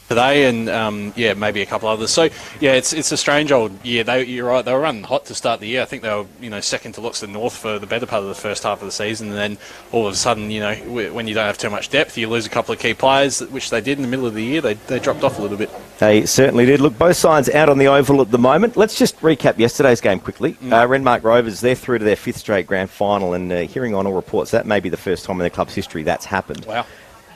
today, and maybe a couple others. So it's a strange old year. You're right, they were running hot to start the year. I think they were second to Loxton North for the better part of the first half of the season, and then all of a sudden, when you don't have too much depth, you lose a couple of key players, which they did in the middle of the year. They dropped off a little bit. They certainly did. Look, both sides out on the oval at the moment. Let's just recap yesterday's game quickly. Renmark Rovers, they're through to their 5th straight grand final, and hearing on all reports, that may be the first time in their club's history that's happened. Wow.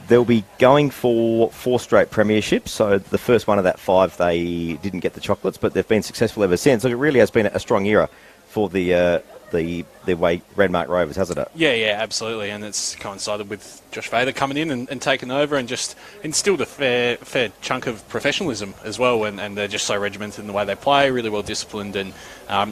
They'll be going for 4 straight premierships. So the first one of that 5, they didn't get the chocolates, but they've been successful ever since. Look, it really has been a strong era for the Renmark Rovers, hasn't it? Yeah, absolutely. And it's coincided with Josh Vader coming in and taking over and just instilled a fair chunk of professionalism as well. And they're just so regimented in the way they play, really well disciplined. And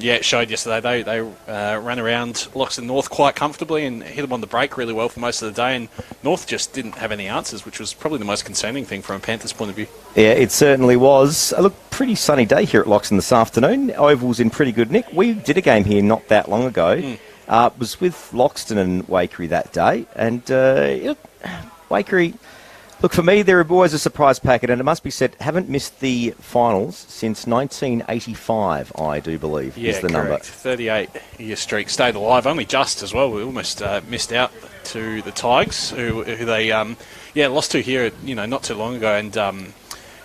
it showed yesterday. They ran around Loxton North quite comfortably and hit them on the break really well for most of the day. And North just didn't have any answers, which was probably the most concerning thing from a Panthers point of view. Yeah, it certainly was. Look, pretty sunny day here at Loxton this afternoon. Oval's in pretty good nick. We did a game here not that long ago. It was with Loxton and Waikerie that day. And Waikerie, look, for me, they're always a surprise packet. And it must be said, haven't missed the finals since 1985, I do believe, is the number. 38-year streak. Stayed alive, only just as well. We almost missed out to the Tigers, who they lost to here, not too long ago. And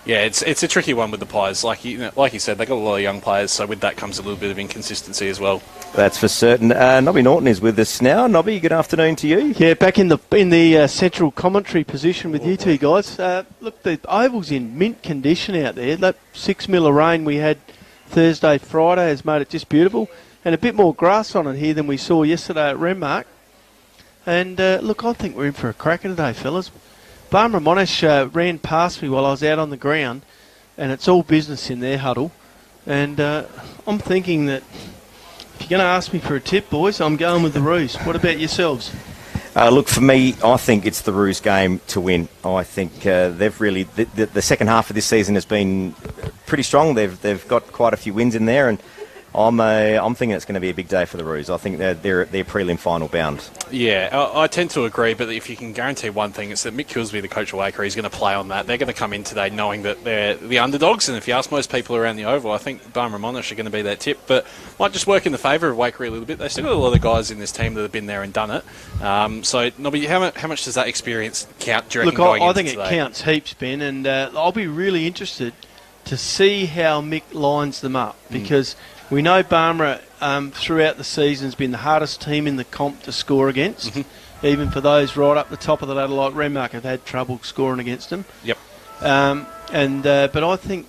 it's a tricky one with the Pies. Like you said, they got a lot of young players, so with that comes a little bit of inconsistency as well. That's for certain. Nobby Norton is with us now. Nobby, good afternoon to you. Yeah, back in the central commentary position with you two guys. Look, the oval's in mint condition out there. That 6 mil of rain we had Thursday, Friday has made it just beautiful, and a bit more grass on it here than we saw yesterday at Renmark. And look, I think we're in for a cracker today, fellas. Barmera Monash ran past me while I was out on the ground, and it's all business in their huddle. And I'm thinking that if you're going to ask me for a tip, boys, I'm going with the Roos. What about yourselves? Look, for me, I think it's the Roos game to win. I think they've really... The second half of this season has been pretty strong. They've got quite a few wins in there, and I'm thinking it's going to be a big day for the Roos. I think they're prelim final bound. Yeah, I tend to agree, but if you can guarantee one thing, it's that Mick Kilsby, the coach of Waikerie, is going to play on that. They're going to come in today knowing that they're the underdogs, and if you ask most people around the Oval, I think Barmera Monash are going to be that tip, but might just work in the favour of Waikerie a little bit. They've still got a lot of guys in this team that have been there and done it. So, Nobby, how much does that experience count, do you reckon, going into today? Look, I think it counts heaps, Ben, and I'll be really interested to see how Mick lines them up, because we know Barmera throughout the season has been the hardest team in the comp to score against. Even for those right up the top of the ladder like Renmark have had trouble scoring against them. Yep. But I think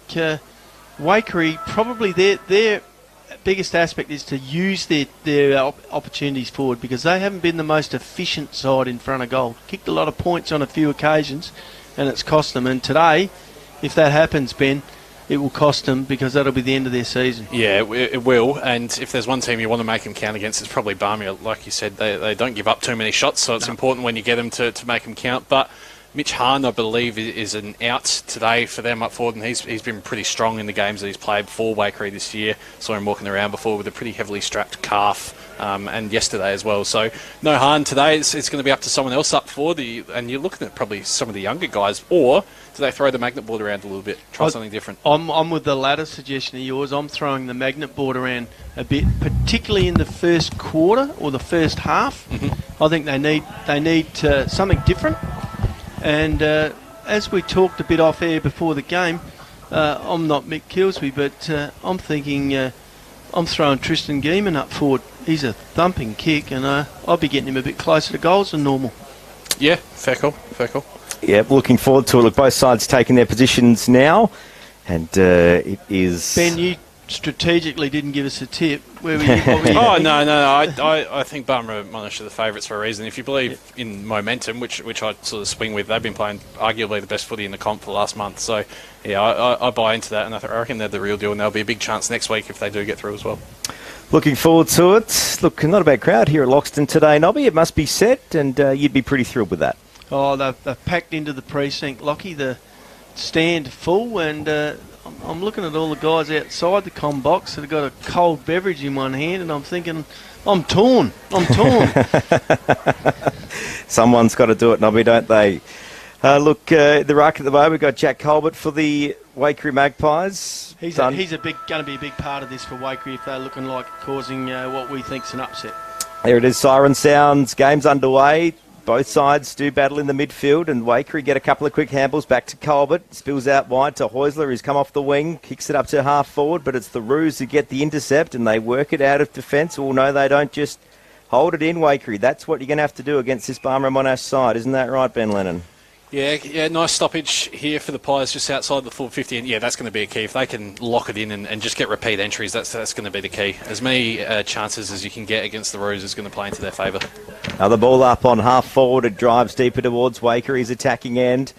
Waikerie, probably their biggest aspect is to use their opportunities forward, because they haven't been the most efficient side in front of goal. Kicked a lot of points on a few occasions, and it's cost them. And today, if that happens, Ben, it will cost them, because that'll be the end of their season. Yeah, it will. And if there's one team you want to make them count against, it's probably Barmera. Like you said, they don't give up too many shots, so it's important when you get them to make them count. But Mitch Hahn, I believe, is an out today for them up forward, and he's been pretty strong in the games that he's played for Waikerie this year. Saw him walking around before with a pretty heavily strapped calf, and yesterday as well. So no Hahn today. It's going to be up to someone else up forward. And you're looking at probably some of the younger guys, or do they throw the magnet board around a little bit, try something different? I'm with the latter suggestion of yours. I'm throwing the magnet board around a bit, particularly in the first quarter or the first half. I think they need something different. And as we talked a bit off air before the game, I'm not Mick Kilsby, but I'm thinking I'm throwing Tristan Geeman up forward. He's a thumping kick, and I'll be getting him a bit closer to goals than normal. Yeah, fair call. Yeah, looking forward to it. Look, both sides taking their positions now, and it is... Ben, you strategically didn't give us a tip. Where were you? Oh, no. I think Barmera Monash are the favourites for a reason. If you believe in momentum, which I sort of swing with, they've been playing arguably the best footy in the comp for the last month. So, yeah, I buy into that, and I reckon they're the real deal, and there'll be a big chance next week if they do get through as well. Looking forward to it. Look, not a bad crowd here at Loxton today, Nobby. It must be set, and you'd be pretty thrilled with that. Oh, they've packed into the precinct, Lockie, the stand full, and I'm looking at all the guys outside the comm box that have got a cold beverage in one hand, and I'm thinking, I'm torn. Someone's got to do it, Nobby, don't they? The ruck at the moment, we've got Jack Colbert for the Waikerie Magpies. He's going to be a big part of this for Waikerie if they're looking like causing what we think's an upset. There it is, siren sounds, game's underway. Both sides do battle in the midfield, and Waikerie get a couple of quick handballs back to Colbert. Spills out wide to Heusler, who's come off the wing, kicks it up to half forward, but it's the Roos who get the intercept, and they work it out of defence. Well, no, they don't just hold it in, Waikerie. That's what you're going to have to do against this Barmera Monash side. Isn't that right, Ben Lennon? Yeah, nice stoppage here for the Pies just outside the full 50. And, that's going to be a key. If they can lock it in and just get repeat entries, that's going to be the key. As many chances as you can get against the Roos is going to play into their favour. Now the ball up on half forward. It drives deeper towards Waikere's attacking end.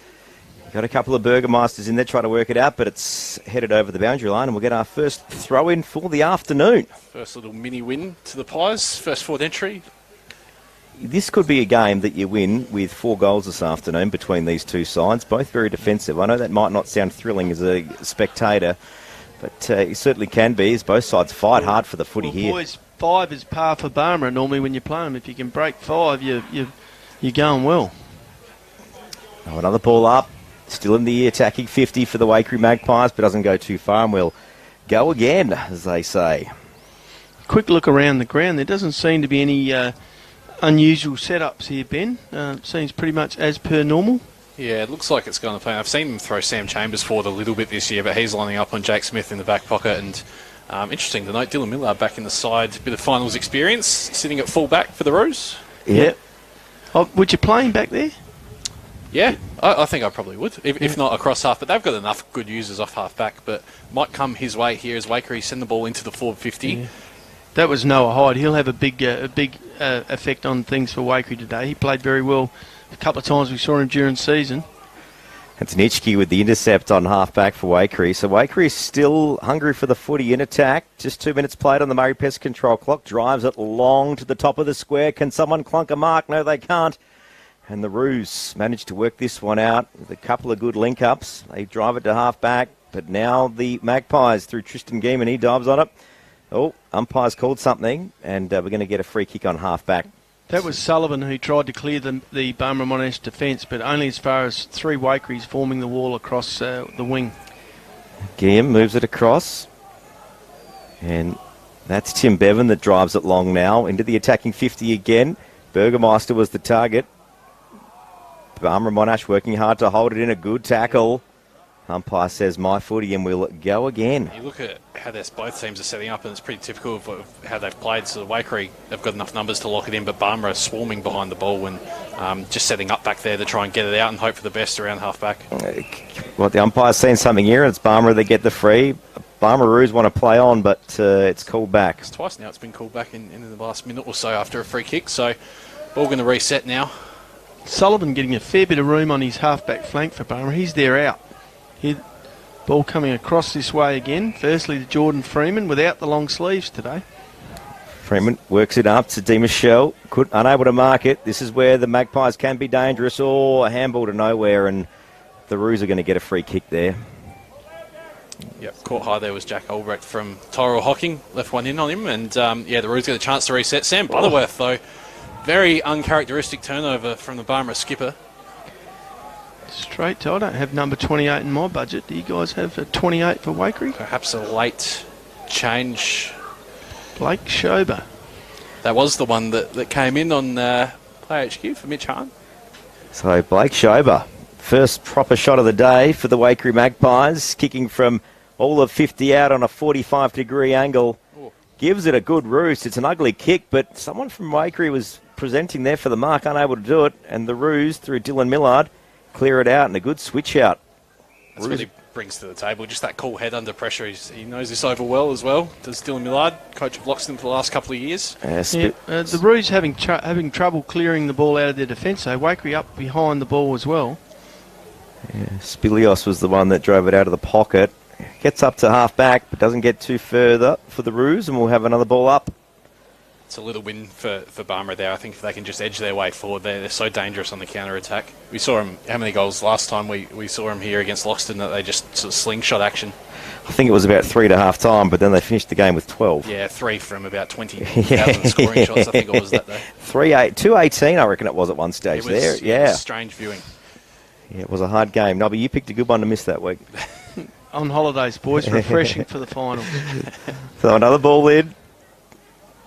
Got a couple of Burgermeisters in there trying to work it out, but it's headed over the boundary line, and we'll get our first throw-in for the afternoon. First little mini win to the Pies. First forward entry. This could be a game that you win with 4 goals this afternoon between these two sides, both very defensive. I know that might not sound thrilling as a spectator, but it certainly can be, as both sides fight hard for the footy here. Boys, 5 is par for Barmera normally when you play them. If you can break 5, you're going well. Oh, another ball up, still in the attacking 50 for the Waikerie Magpies, but doesn't go too far, and we'll go again, as they say. Quick look around the ground. There doesn't seem to be any unusual setups here, Ben. Seems pretty much as per normal. Yeah, it looks like it's going to play. I've seen them throw Sam Chambers forward a little bit this year, but he's lining up on Jake Smith in the back pocket. And interesting to note, Dylan Millard back in the side, a bit of finals experience, sitting at full back for the Roos. Yeah. Oh, would you play him back there? Yeah, I think I probably would, if not across half. But they've got enough good users off half back, but might come his way here as Waikerie send the ball into the forward 50. Yeah. That was Noah Hyde. He'll have a big effect on things for Waikerie today. He played very well a couple of times. We saw him during season. It's Nitschke with the intercept on half-back for Waikerie. So Waikerie is still hungry for the footy in attack. Just 2 minutes played on the Murray Pest control clock. Drives it long to the top of the square. Can someone clunk a mark? No, they can't. And the Roos managed to work this one out with a couple of good link-ups. They drive it to half-back. But now the Magpies through Tristan Geeman. He dives on it. Oh, umpire's called something, and we're going to get a free kick on half-back. That was Sullivan who tried to clear the Barmera Monash defence, but only as far as 3 Waikeries forming the wall across the wing. Guillaume moves it across, and that's Tim Bevan that drives it long now into the attacking 50 again. Burgermeister was the target. Barmera Monash working hard to hold it in, a good tackle. Umpire says my footy, and we'll go again. You look at how both teams are setting up, and it's pretty typical of how they've played. So the Waikerie have got enough numbers to lock it in, but Barmera are swarming behind the ball and just setting up back there to try and get it out and hope for the best around half-back. Well, the umpire's seen something here, and it's Barmera that get the free. Barmera Roos want to play on, but it's called back. It's twice now it's been called back in the last minute or so after a free kick, so ball going to reset now. Sullivan getting a fair bit of room on his half-back flank for Barmera. He's there out. Here, ball coming across this way again. Firstly to Jordan Freeman without the long sleeves today. Freeman works it up to Di Michelle. Unable to mark it. This is where the Magpies can be dangerous. A handball to nowhere, and the Roos are going to get a free kick there. Yep, caught high there was Jack Albrecht from Tyrrell Hocking. Left one in on him, and the Roos get a chance to reset. Sam Butterworth, though, very uncharacteristic turnover from the Barmera skipper. Straight to, I don't have number 28 in my budget. Do you guys have a 28 for Waikerie? Perhaps a late change. Blake Schober. That was the one that came in on Play HQ for Mitch Hahn. So Blake Schober, first proper shot of the day for the Waikerie Magpies, kicking from all of 50 out on a 45-degree angle. Ooh. Gives it a good roost. It's an ugly kick, but someone from Waikerie was presenting there for the mark, unable to do it, and the Roos, through Dylan Millard, clear it out, and a good switch out. That's what he brings to the table, just that cool head under pressure. He knows this over well as well. Does Dylan Millard, coach of Loxton for the last couple of years. The Roos having trouble clearing the ball out of their defence, so Waikerie up behind the ball as well. Yeah, Spilios was the one that drove it out of the pocket. Gets up to half back, but doesn't get too further for the Roos, and we'll have another ball up. It's a little win for Barmera there. I think if they can just edge their way forward, they're so dangerous on the counter-attack. We saw them, how many goals last time we saw them here against Loxton, that they just sort of slingshot action. I think it was about 3 at half time, but then they finished the game with 12. Yeah, 3 from about 20,000 scoring shots, I think it was that day. 218, I reckon it was at one stage there. Yeah. Strange viewing. Yeah, it was a hard game. Nobby, you picked a good one to miss that week. On holidays, boys. Refreshing for the finals. So another ball in.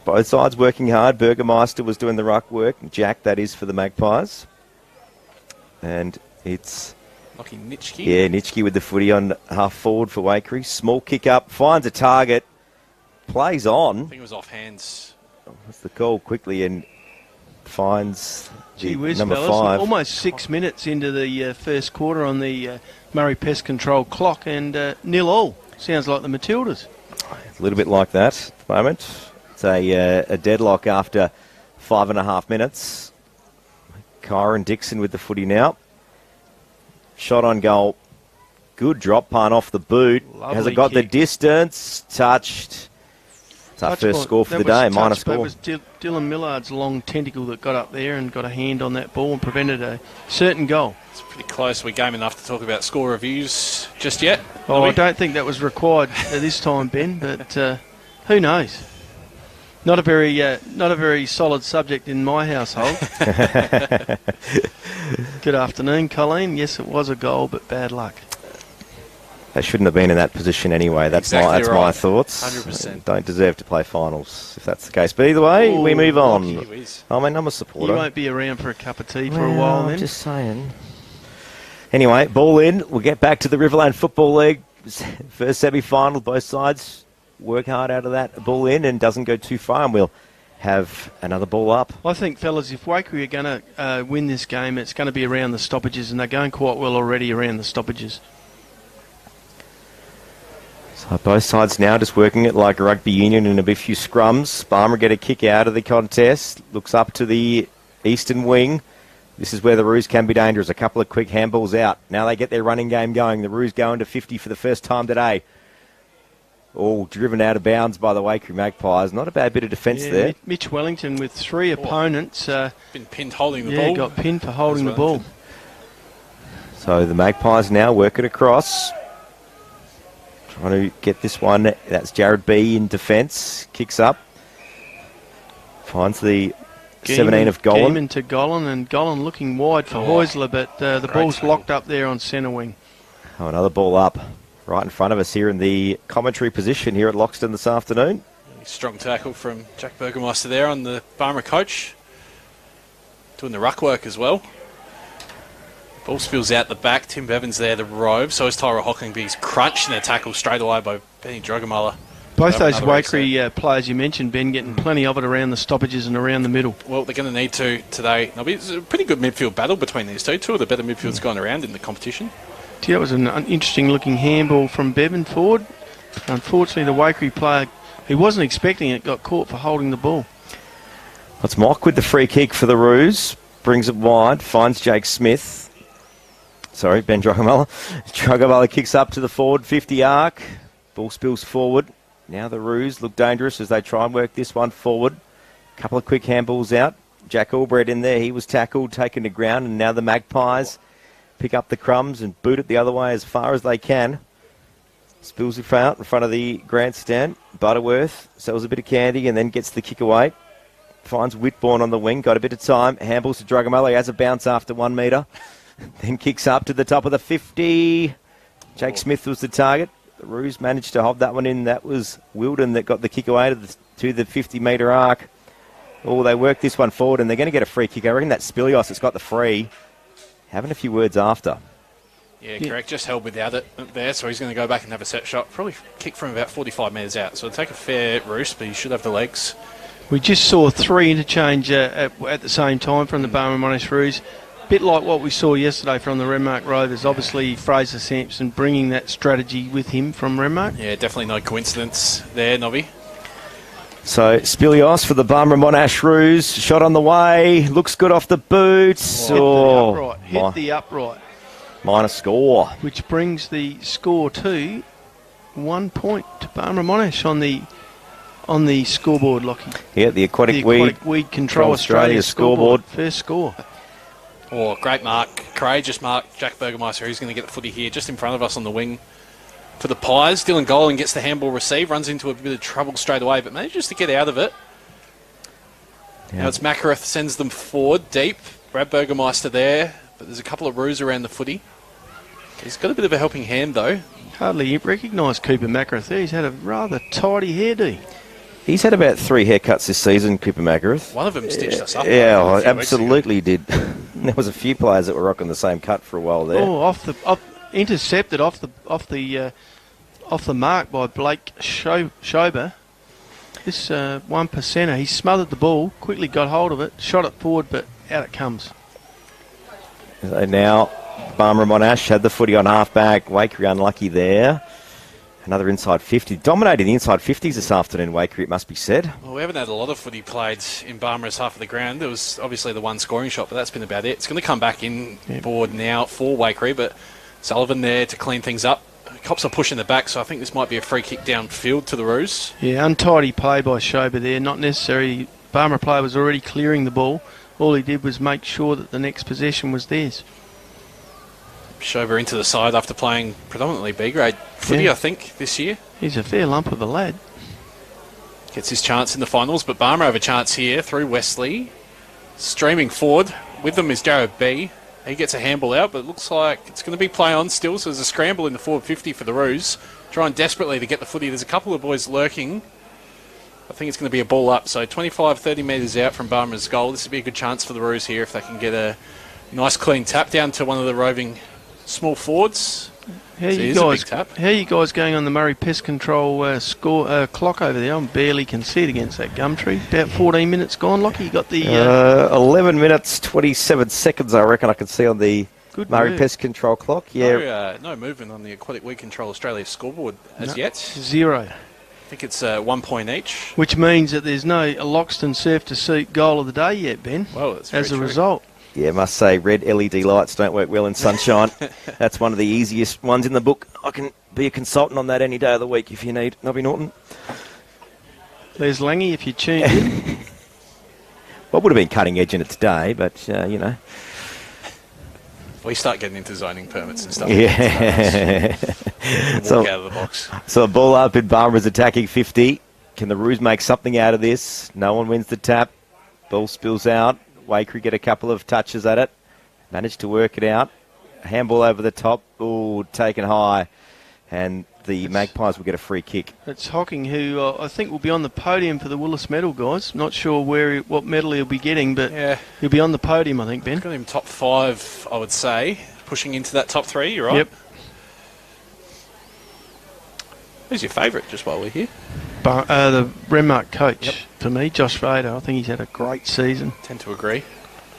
Both sides working hard. Burgermeister was doing the ruck work. Jack, that is, for the Magpies. And it's... Lucky Nitschke. Yeah, Nitschke with the footy on half forward for Waikerie. Small kick up. Finds a target. Plays on. I think it was off hands. That's the call quickly and finds Gee whiz, number fellas. 5. Almost 6 minutes into the first quarter on the Murray Pest Control clock and 0-0. Sounds like the Matildas. A little bit like that at the moment. It's a deadlock after 5.5 minutes. Kyron Dixon with the footy now. Shot on goal. Good drop punt off the boot. Lovely Has it got the kick. distance? Touched. It's our Touch first point. score for That the was day. touch, Minus but it score. was Dylan Millard's long tentacle that got up there and got a hand on that ball and prevented a certain goal. It's pretty close. We're game enough to talk about score reviews just yet. Oh, I don't think that was required at this time, Ben, but who knows? Not a very solid subject in my household. Good afternoon, Colleen. Yes, it was a goal, but bad luck. They shouldn't have been in that position anyway. That's Exactly my right. thoughts. 100%. Don't deserve to play finals if that's the case. But either way, we move on. Gee whiz. I'm a number You supporter. won't be around for a cup of tea for a while, I'm then. just saying. Anyway, ball in. We'll get back to the Riverland Football League. First semi-final, both sides work hard out of that ball in and doesn't go too far, and we'll have another ball up. I think, fellas, if Waikerie are going to win this game, it's going to be around the stoppages, and they're going quite well already around the stoppages. So both sides now just working it like a rugby union and a few scrums. Barmera get a kick out of the contest. Looks up to the eastern wing. This is where the Roos can be dangerous. A couple of quick handballs out. Now they get their running game going. The Roos going to 50 for the first time today. All driven out of bounds by the Waikerie Magpies. Not a bad bit of defence there. Mitch Wellington with 3 opponents. Been pinned holding the ball. Got pinned for holding the ball. So the Magpies now work it across. Trying to get this one. That's Jared B in defence. Kicks up. Finds the 17 of Golan. Geeman to Golan, and Golan looking wide for Heusler, but the ball's tackle. locked up there on centre wing. Oh, another ball up right in front of us here in the commentary position here at Loxton this afternoon. Strong tackle from Jack Burgermeister there on the Barmera coach. Doing the ruck work as well. Ball spills out the back. Tim Bevan's there, the robe. So is Tyra Hocklingby. He's crunched in a tackle straight away by Benny Drugamuller. Both those Another race Waikerie players you mentioned, Ben, getting plenty of it around the stoppages and around the middle. Well, they're going to need to today. It's a pretty good midfield battle between these two. Two of the better midfields going around in the competition. Gee, that was an interesting looking handball from Bevan forward. Unfortunately, the Waikerie player, he wasn't expecting it, got caught for holding the ball. That's Mock with the free kick for the Roos. Brings it wide. Finds Jake Smith. Sorry, Ben Drugamuller. Drugamuller kicks up to the forward 50 arc. Ball spills forward. Now the Roos look dangerous as they try and work this one forward. Couple of quick handballs out. Jack Albrecht in there. He was tackled, taken to ground, and now the Magpies pick up the crumbs and boot it the other way as far as they can. Spills it out in front of the grandstand. Butterworth sells a bit of candy and then gets the kick away. Finds Whitbourne on the wing. Got a bit of time. Handballs to Drugamuller. He has a bounce after 1 metre. Then kicks up to the top of the 50. Jake Smith was the target. The Roos managed to hold that one in. That was Wilden that got the kick away to the 50-metre arc. Oh, they work this one forward, and they're going to get a free kick. I reckon that's Spilios that's got the free. Having a few words after. Yeah, correct. Just held without it there, so he's going to go back and have a set shot. Probably kick from about 45 metres out. So it'll take a fair roost, but he should have the legs. We just saw 3 interchange at the same time from the Barmera Monash Roos. Bit like what we saw yesterday from the Renmark Rovers. Obviously, Fraser Sampson bringing that strategy with him from Renmark. Yeah, definitely no coincidence there, Nobby. So Spilios for the Barmera Monash Roos. Shot on the way. Looks good off the boots. Hit the upright. Minus score. Which brings the score to 1 point to Barmera Monash on the scoreboard, Lockie. Yeah, the Aquatic Weed Control Australia scoreboard. First score. Oh, great mark. Courageous mark. Jack Burgermeister, who's going to get the footy here just in front of us on the wing for the Pies. Dylan Golan gets the handball receive, runs into a bit of trouble straight away, but manages to get out of it. Yeah. Now it's Makareth sends them forward deep. Brad Burgermeister there. but there's a couple of roos around the footy. He's got a bit of a helping hand, though. Hardly recognised Cooper Macrath there. He's had a rather tidy hairdo. He's had about 3 haircuts this season, Cooper Macrath. One of them stitched us up. Yeah, well, absolutely did. There was a few players that were rocking the same cut for a while there. Oh, intercepted off the mark by Blake Schober. This 1%er, he smothered the ball, quickly got hold of it, shot it forward, but out it comes. So now, Barmera Monash had the footy on half-back. Waikerie unlucky there. Another inside 50. Dominated the inside 50s this afternoon, Waikerie, it must be said. Well, we haven't had a lot of footy played in Barmera's half of the ground. There was obviously the one scoring shot, but that's been about it. It's going to come back in board now for Waikerie, but Sullivan there to clean things up. Cops are pushing the back, so I think this might be a free kick downfield to the Roos. Yeah, untidy play by Schober there. Not necessary. Barmera player was already clearing the ball. All he did was make sure that the next possession was theirs. Schober into the side after playing predominantly B-grade footy, I think, this year. He's a fair lump of a lad. Gets his chance in the finals, but Barmera have a chance here through Wesley. Streaming forward. With them is Jared B. He gets a handball out, but it looks like it's going to be play on still, so there's a scramble in the forward 50 for the Roos. Trying desperately to get the footy. There's a couple of boys lurking. I think it's going to be a ball up. So 25, 30 metres out from Barmera's goal. This would be a good chance for the Roos here if they can get a nice clean tap down to one of the roving small forwards. How are you guys going on the Murray Pest Control clock over there? I barely can see it against that gum tree. About 14 minutes gone. Lockie, you got the... 11 minutes, 27 seconds, I reckon I can see on the Murray Pest Control clock. Yeah. No movement on the Aquatic Weed Control Australia scoreboard as yet. 0. I think it's 1 point each. Which means that there's no Loxton Surf to Suit goal of the day yet, Ben. Well, that's as a result. Yeah, I must say, red LED lights don't work well in sunshine. That's one of the easiest ones in the book. I can be a consultant on that any day of the week if you need. Nobby Norton. There's Langy if you tune in. Well, would have been cutting edge in it today, but, you know. We start getting into zoning permits and stuff. Yeah. Walk out of the box. So a ball up in Barmera's attacking 50. Can the Roos make something out of this? No one wins the tap. Ball spills out. Waikerie get a couple of touches at it. Managed to work it out. Handball over the top. Ooh, taken high. And the Magpies will get a free kick. It's Hocking, who I think will be on the podium for the Willis medal, guys. Not sure what medal he'll be getting, but he'll be on the podium, I think, Ben. Got him top 5, I would say. Pushing into that top 3, you're right. Yep. Who's your favourite, just while we're here? The Renmark coach, for me, Josh Vader. I think he's had a great season. Tend to agree.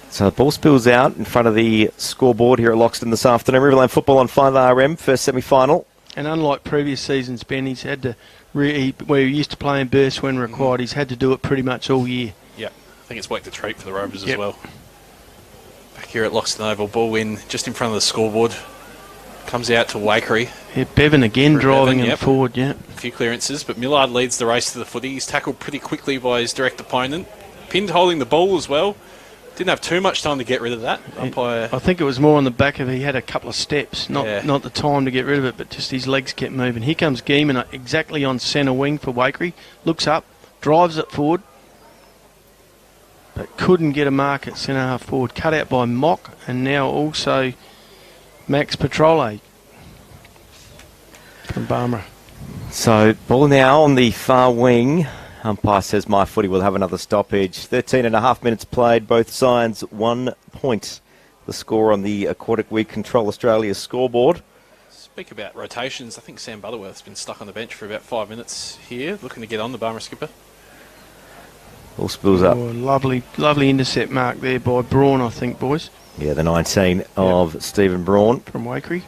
So the ball spills out in front of the scoreboard here at Loxton this afternoon. Riverland football on 5RM, first semi-final. And unlike previous seasons, Ben, he's had to, where he used to play in bursts when required, he's had to do it pretty much all year. Yeah, I think it's worked a treat for the Rovers as well. Back here at Loxton Oval, ball in just in front of the scoreboard. Comes out to Waikerie. Yeah, Bevan again driving him forward, A few clearances, but Millard leads the race to the footy. He's tackled pretty quickly by his direct opponent. Pinned holding the ball as well. Didn't have too much time to get rid of that. I think it was more on the back of he had a couple of steps, not the time to get rid of it, but just his legs kept moving. Here comes Geeman exactly on centre wing for Waikerie. Looks up, drives it forward, but couldn't get a mark at centre half forward. Cut out by Mock, and now also Max Petrole from Barmera. So ball now on the far wing. Umpire says my footy will have another stoppage. 13 and a half minutes played, both sides 1 point. The score on the Aquatic Weed Control Australia scoreboard. Speak about rotations. I think Sam Butterworth's been stuck on the bench for about 5 minutes here, looking to get on the Barmera skipper. All spills up. Lovely intercept mark there by Braun, I think, boys. Yeah, the 19 of Stephen Braun. From Waikerie.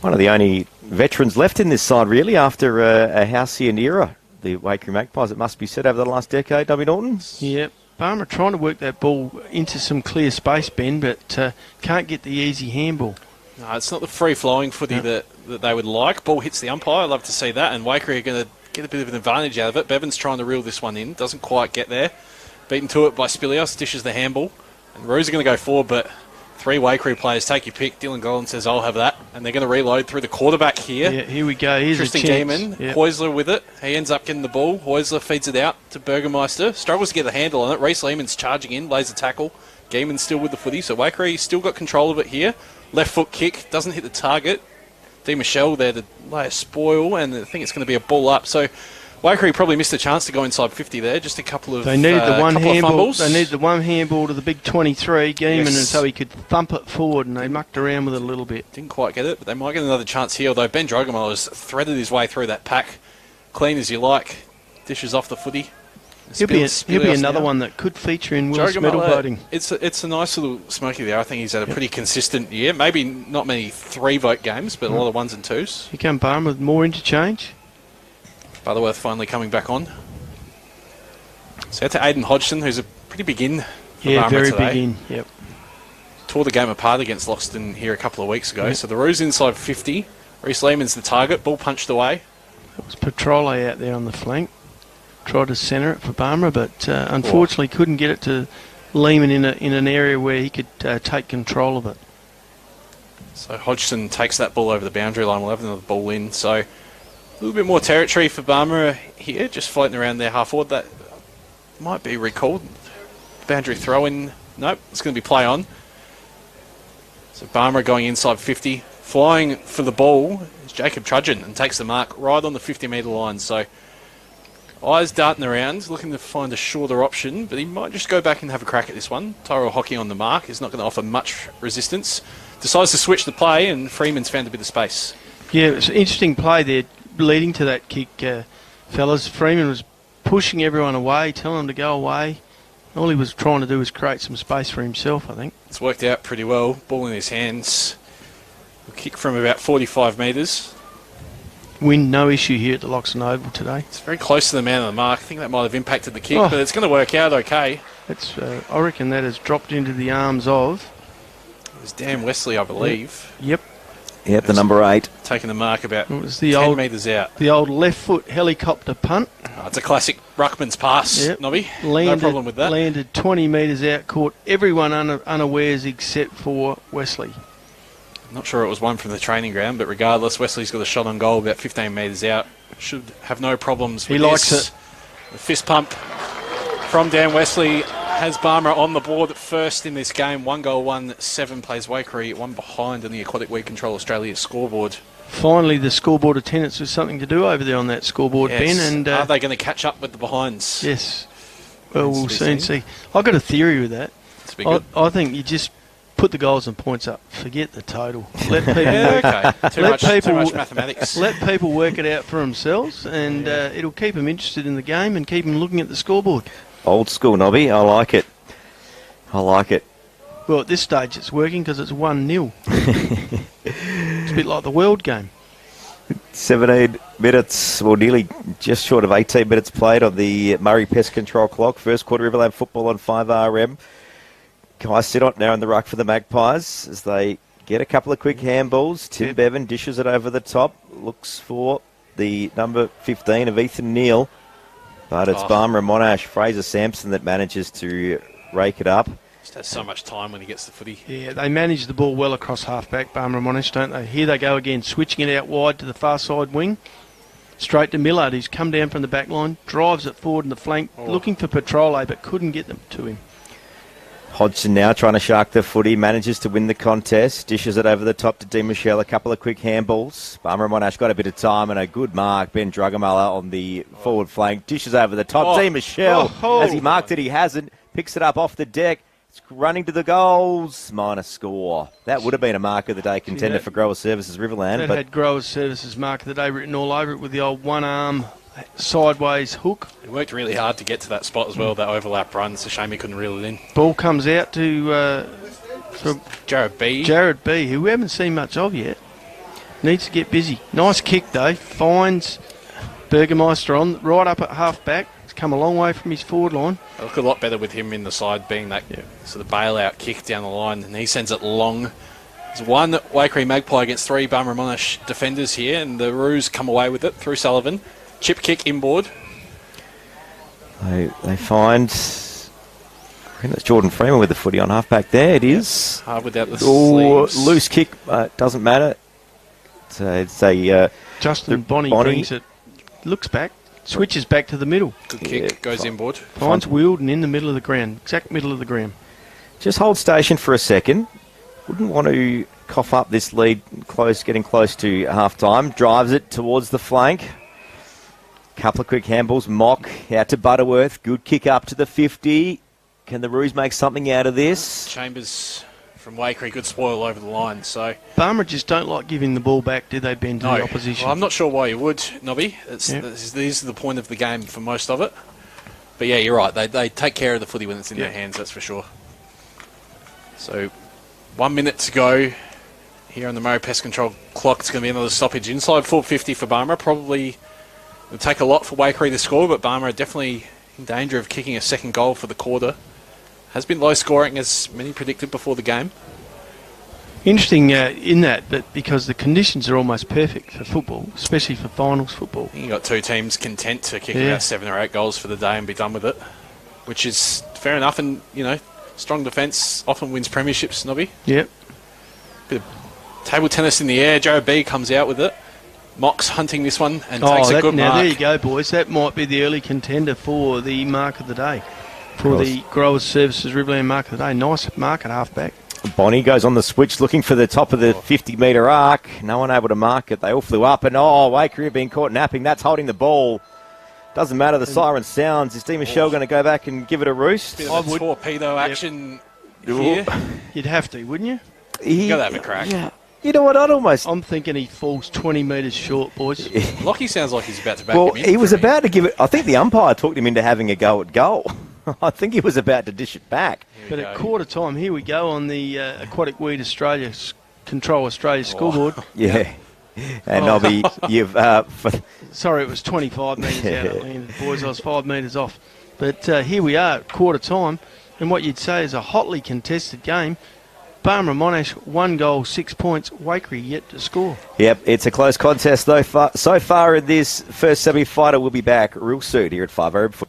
One of the only veterans left in this side, really, after a halcyon era. The Waikerie Magpies, it must be said, over the last decade, Nobby Norton. Yep. Barmera trying to work that ball into some clear space, Ben, but can't get the easy handball. No, it's not the free-flowing footy that they would like. Ball hits the umpire. I'd love to see that. And Waikerie are going to get a bit of an advantage out of it. Bevan's trying to reel this one in. Doesn't quite get there. Beaten to it by Spilios. Dishes the handball. And Rose are going to go forward, but 3 Waikerie players, take your pick. Dylan Gollan says, I'll have that. And they're going to reload through the quarterback here. Yeah, here we go. Here's Tristan a chance. Geeman, Heusler with it. He ends up getting the ball. Heusler feeds it out to Burgermeister. Struggles to get the handle on it. Reece Lehman's charging in, lays a tackle. Geeman's still with the footy, so Waikerie still got control of it here. Left foot kick, doesn't hit the target. D. Michelle there to lay a spoil, and I think it's going to be a ball up. So Waikerie probably missed a chance to go inside 50 there. Just a couple of They needed the one handball. fumbles. They needed the one handball to the big 23 Geeman, Yes. and so he could thump it forward, and they mucked around with it a little bit. Didn't quite get it, but they might get another chance here. Although Ben Drogamel has threaded his way through that pack, clean as you like. Dishes off the footy. He'll be another one that could feature in Will's medal voting. It's a nice little smoky there. I think he's had a pretty consistent year. Maybe not many 3-vote games, but a lot of 1s and 2s. Here come Barmera with more interchange. Butterworth finally coming back on. So out to Aidan Hodgson, who's a pretty big in for Yeah, Barmera very today. big in. Yep. Tore the game apart against Loxton here a couple of weeks ago. So the Roos inside 50. Reece Lehman's the target. Ball punched away. It was Petrole out there on the flank. Tried to centre it for Barmera, but unfortunately couldn't get it to Lehman in an area where he could take control of it. So Hodgson takes that ball over the boundary line. We'll have another ball in. So a little bit more territory for Barmera here, just floating around there half forward. That might be recalled. Boundary throw in. Nope, it's going to be play on. So Barmera going inside 50. Flying for the ball is Jacob Trudgeon and takes the mark right on the 50-metre line. So eyes darting around, looking to find a shorter option, but he might just go back and have a crack at this one. Tyrell Hockey on the mark is not going to offer much resistance. Decides to switch the play, and Freeman's found a bit of space. Yeah, it's an interesting play there leading to that kick, fellas. Freeman was pushing everyone away, telling them to go away. All he was trying to do was create some space for himself, I think. It's worked out pretty well. Ball in his hands. A kick from about 45 metres. Wind, no issue here at the Loxton Oval today. It's very close to the man on the mark. I think that might have impacted the kick, but it's going to work out okay. It's, I reckon that has dropped into the arms of... It was Dan Wesley, I believe. Yep. Yep, the number 8. Taking the mark about It was the 10 old metres out. The old left foot helicopter punt. Oh, it's a classic Ruckman's pass, Yep. Nobby. Landed, No problem with that. Landed 20 metres out, caught everyone unawares except for Wesley. Not sure it was one from the training ground, but regardless, Wesley's got a shot on goal about 15 metres out. Should have no problems with He likes this. it. The fist pump from Dan Wesley has Barmera on the board first in this game. 1 goal, 1-7 plays Waikerie, 1 behind on the Aquatic Weed Control Australia scoreboard. Finally, the scoreboard attendance was something to do over there on that scoreboard, Yes. Ben. And Are they going to catch up with the behinds? yes. Well, we'll Remains to soon be see. I've got a theory with that. It's been good. I think you just put the goals and points up. Forget the total. Let people Yeah, okay. Too Let much people- mathematics. let people work it out for themselves, and it'll keep them interested in the game and keep them looking at the scoreboard. Old school, Nobby. I like it. I like it. Well, at this stage, it's working because it's 1-0. It's a bit like the World game. 17 minutes, or nearly just short of 18 minutes played on the Murray Pest Control clock. First quarter Riverland football on 5RM. Kai Sidot now in the ruck for the Magpies as they get a couple of quick handballs. Tim Bevan dishes it over the top. Looks for the number 15 of Ethan Neal. But it's Barmera Monash, Fraser Sampson that manages to rake it up. Just has so much time when he gets the footy. Yeah, they manage the ball well across half-back, Barmera Monash, don't they? Here they go again, switching it out wide to the far side wing. Straight to Millard, who's come down from the back line, drives it forward in the flank, looking for Petrole, but couldn't get them to him. Hodgson now trying to shark the footy, manages to win the contest, dishes it over the top to D. Michelle, a couple of quick handballs. Barmera Monash got a bit of time and a good mark. Ben Drugamala on the forward flank, dishes over the top. D. Michelle, has he marked it? He hasn't. Picks it up off the deck. It's running to the goals. Minor score. That would have been a mark of the day contender for Grower Services Riverland. That But had Growers Services mark of the day written all over it with the old one-arm sideways hook. He worked really hard to get to that spot as well, that overlap run. It's a shame he couldn't reel it in. Ball comes out to Jared B. Jared B, who we haven't seen much of yet. Needs to get busy. Nice kick, though. Finds Burgermeister on right up at half-back. He's come a long way from his forward line. They look a lot better with him in the side, being that sort of bailout kick down the line, and he sends it long. There's one Waikerie Magpie against 3 Barmera Monash defenders here, and the Roos come away with it through Sullivan. Chip kick inboard. they find... I think that's Jordan Freeman with the footy on half-back there. It is. Hard without the Oh, sleeves. loose kick. Doesn't matter. It's a... Justin Bonney brings it. Looks back. Switches back to the middle. Good kick. Goes inboard. Finds Wilden in the middle of the ground. Exact middle of the ground. Just hold station for a second. Wouldn't want to cough up this lead, getting close to half-time. Drives it towards the flank. Couple of quick handballs. Mock out to Butterworth. Good kick up to the 50. Can the Roos make something out of this? Chambers from Waikerie, good spoil over the line. So Barmera just don't like giving the ball back, do they, Ben, to the opposition? Well, I'm not sure why you would, Nobby. These are the point of the game for most of it. But yeah, you're right. They take care of the footy when it's in their hands, that's for sure. So 1 minute to go here on the Murray Pest Control clock. It's going to be another stoppage inside 450 for Barmera. Probably will take a lot for Waikerie to score, but Barmera definitely in danger of kicking a second goal for the quarter. Has been low scoring, as many predicted before the game. Interesting in that because the conditions are almost perfect for football, especially for finals football. You got two teams content to kick about 7 or 8 goals for the day and be done with it, which is fair enough. And strong defence often wins premierships, Nobby. Yep. Bit of table tennis in the air. Joe B comes out with it. Mock's hunting this one and takes a good mark. Now there you go, boys. That might be the early contender for the mark of the day. For the Growers Services Riverland mark of the day. Nice mark at half-back. Bonnie goes on the switch looking for the top of the 50-metre arc. No one able to mark it. They all flew up. And, Waikerie being caught napping. That's holding the ball. Doesn't matter. The siren sounds. Is Di Michelle going to go back and give it a roost? Bit of a torpedo action here. You'd have to, wouldn't you? You got to have a crack. Yeah. You know what? I'm thinking he falls 20 metres short, boys. Lockie sounds like he's about to back him in. Well, he was about to give it. I think the umpire talked him into having a go at goal. I think he was about to dish it back. But at quarter time, here we go on the Aquatic Weed Australia Control Australia scoreboard. Yeah. And you've... Sorry, it was 25 metres out of land. Boys, I was 5 metres off. But here we are at quarter time. And what you'd say is a hotly contested game. Barmera Monash, 1 goal, 6 points. Waikerie yet to score. Yep, it's a close contest though. So far in this first semi-fighter, we'll be back real soon here at 5.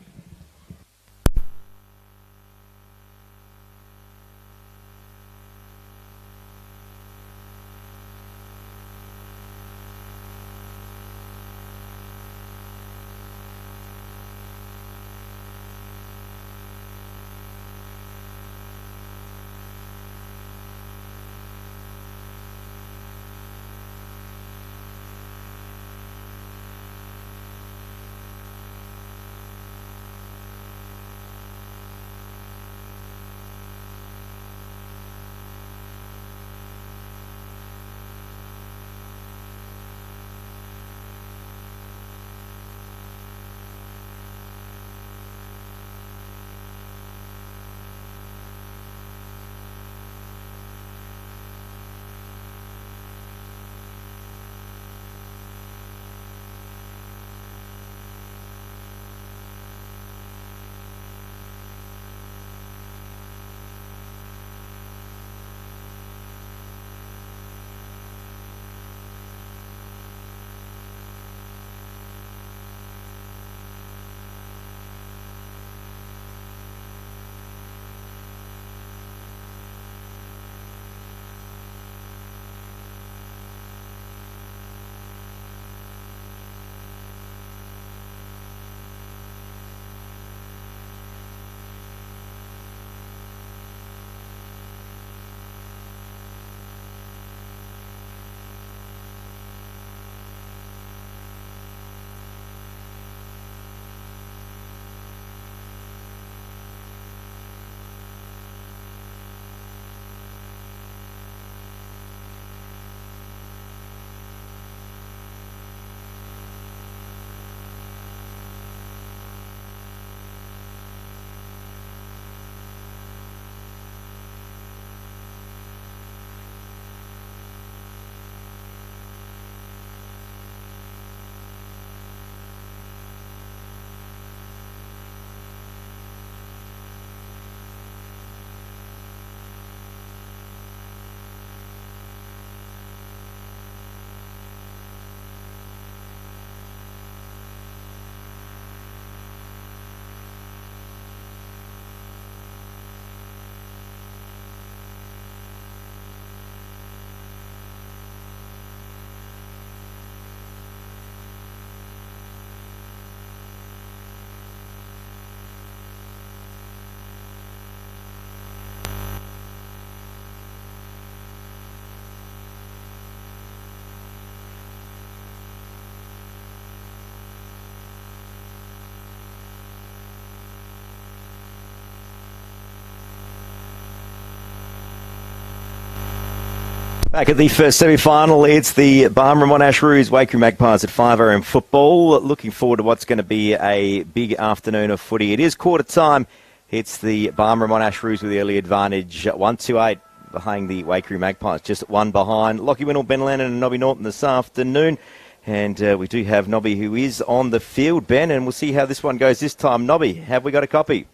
Back at the first semi-final, it's the Barmera Monash Roos Waikerie Magpies at 5am football. Looking forward to what's going to be a big afternoon of footy. It is quarter time. It's the Barmera Monash Roos with the early advantage, 1-8 behind the Waikerie Magpies, just one behind. Lockie Winnell, Ben Lennon and Nobby Norton this afternoon. And we do have Nobby who is on the field, Ben, and we'll see how this one goes this time. Nobby, have we got a copy?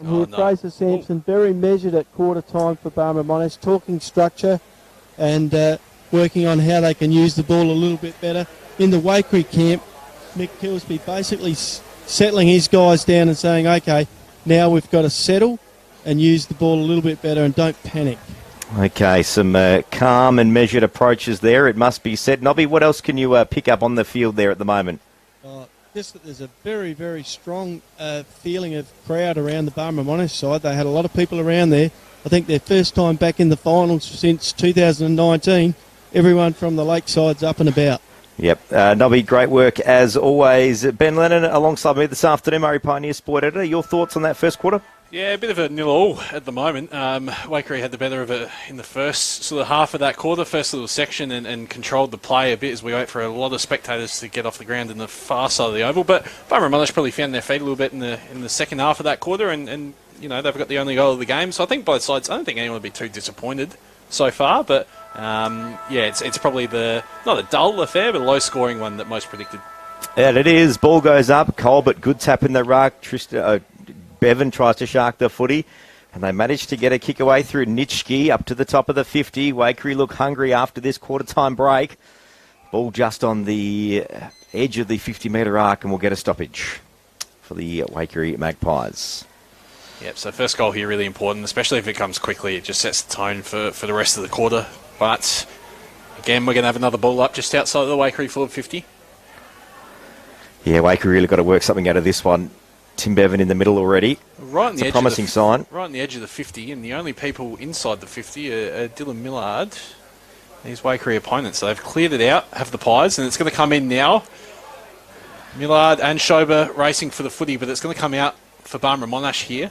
And here, Fraser Sampson, very measured at quarter time for Barmera Monash, talking structure and working on how they can use the ball a little bit better. In the Waikerie camp, Mick Kilsby basically settling his guys down and saying, okay, now we've got to settle and use the ball a little bit better and don't panic. Okay, some calm and measured approaches there, it must be said. Nobby, what else can you pick up on the field there at the moment? Just that there's a very, very strong feeling of crowd around the Barmera Monash side. They had a lot of people around there. I think their first time back in the finals since 2019. Everyone from the Lakeside's up and about. Yep. Nobby, great work as always. Ben Lennon alongside me this afternoon, Murray Pioneer Sport Editor. Your thoughts on that first quarter? Yeah, a bit of a 0-0 at the moment. Waikerie had the better of it in the first sort of half of that quarter, first little section, and controlled the play a bit as we wait for a lot of spectators to get off the ground in the far side of the oval. But Barmera Monash probably found their feet a little bit in the second half of that quarter, and you know, they've got the only goal of the game. So I think both sides, I don't think anyone would be too disappointed so far. But it's probably not a dull affair, but a low-scoring one that most predicted. Yeah, it is. Ball goes up. Colbert, good tap in the ruck. Bevan tries to shark the footy, and they manage to get a kick away through Nitschke up to the top of the 50. Waikerie look hungry after this quarter-time break. Ball just on the edge of the 50-metre arc, and we'll get a stoppage for the Waikerie Magpies. Yep, so first goal here really important, especially if it comes quickly. It just sets the tone for the rest of the quarter. But, again, we're going to have another ball up just outside of the Waikerie forward 50. Yeah, Waikerie really got to work something out of this one. Tim Bevan in the middle already. Right on the edge, a promising sign. Right on the edge of the 50, and the only people inside the 50 are Dylan Millard and his Waikerie opponents. So they've cleared it out, have the pies, and it's going to come in now. Millard and Schober racing for the footy, but it's going to come out for Barmera Monash here.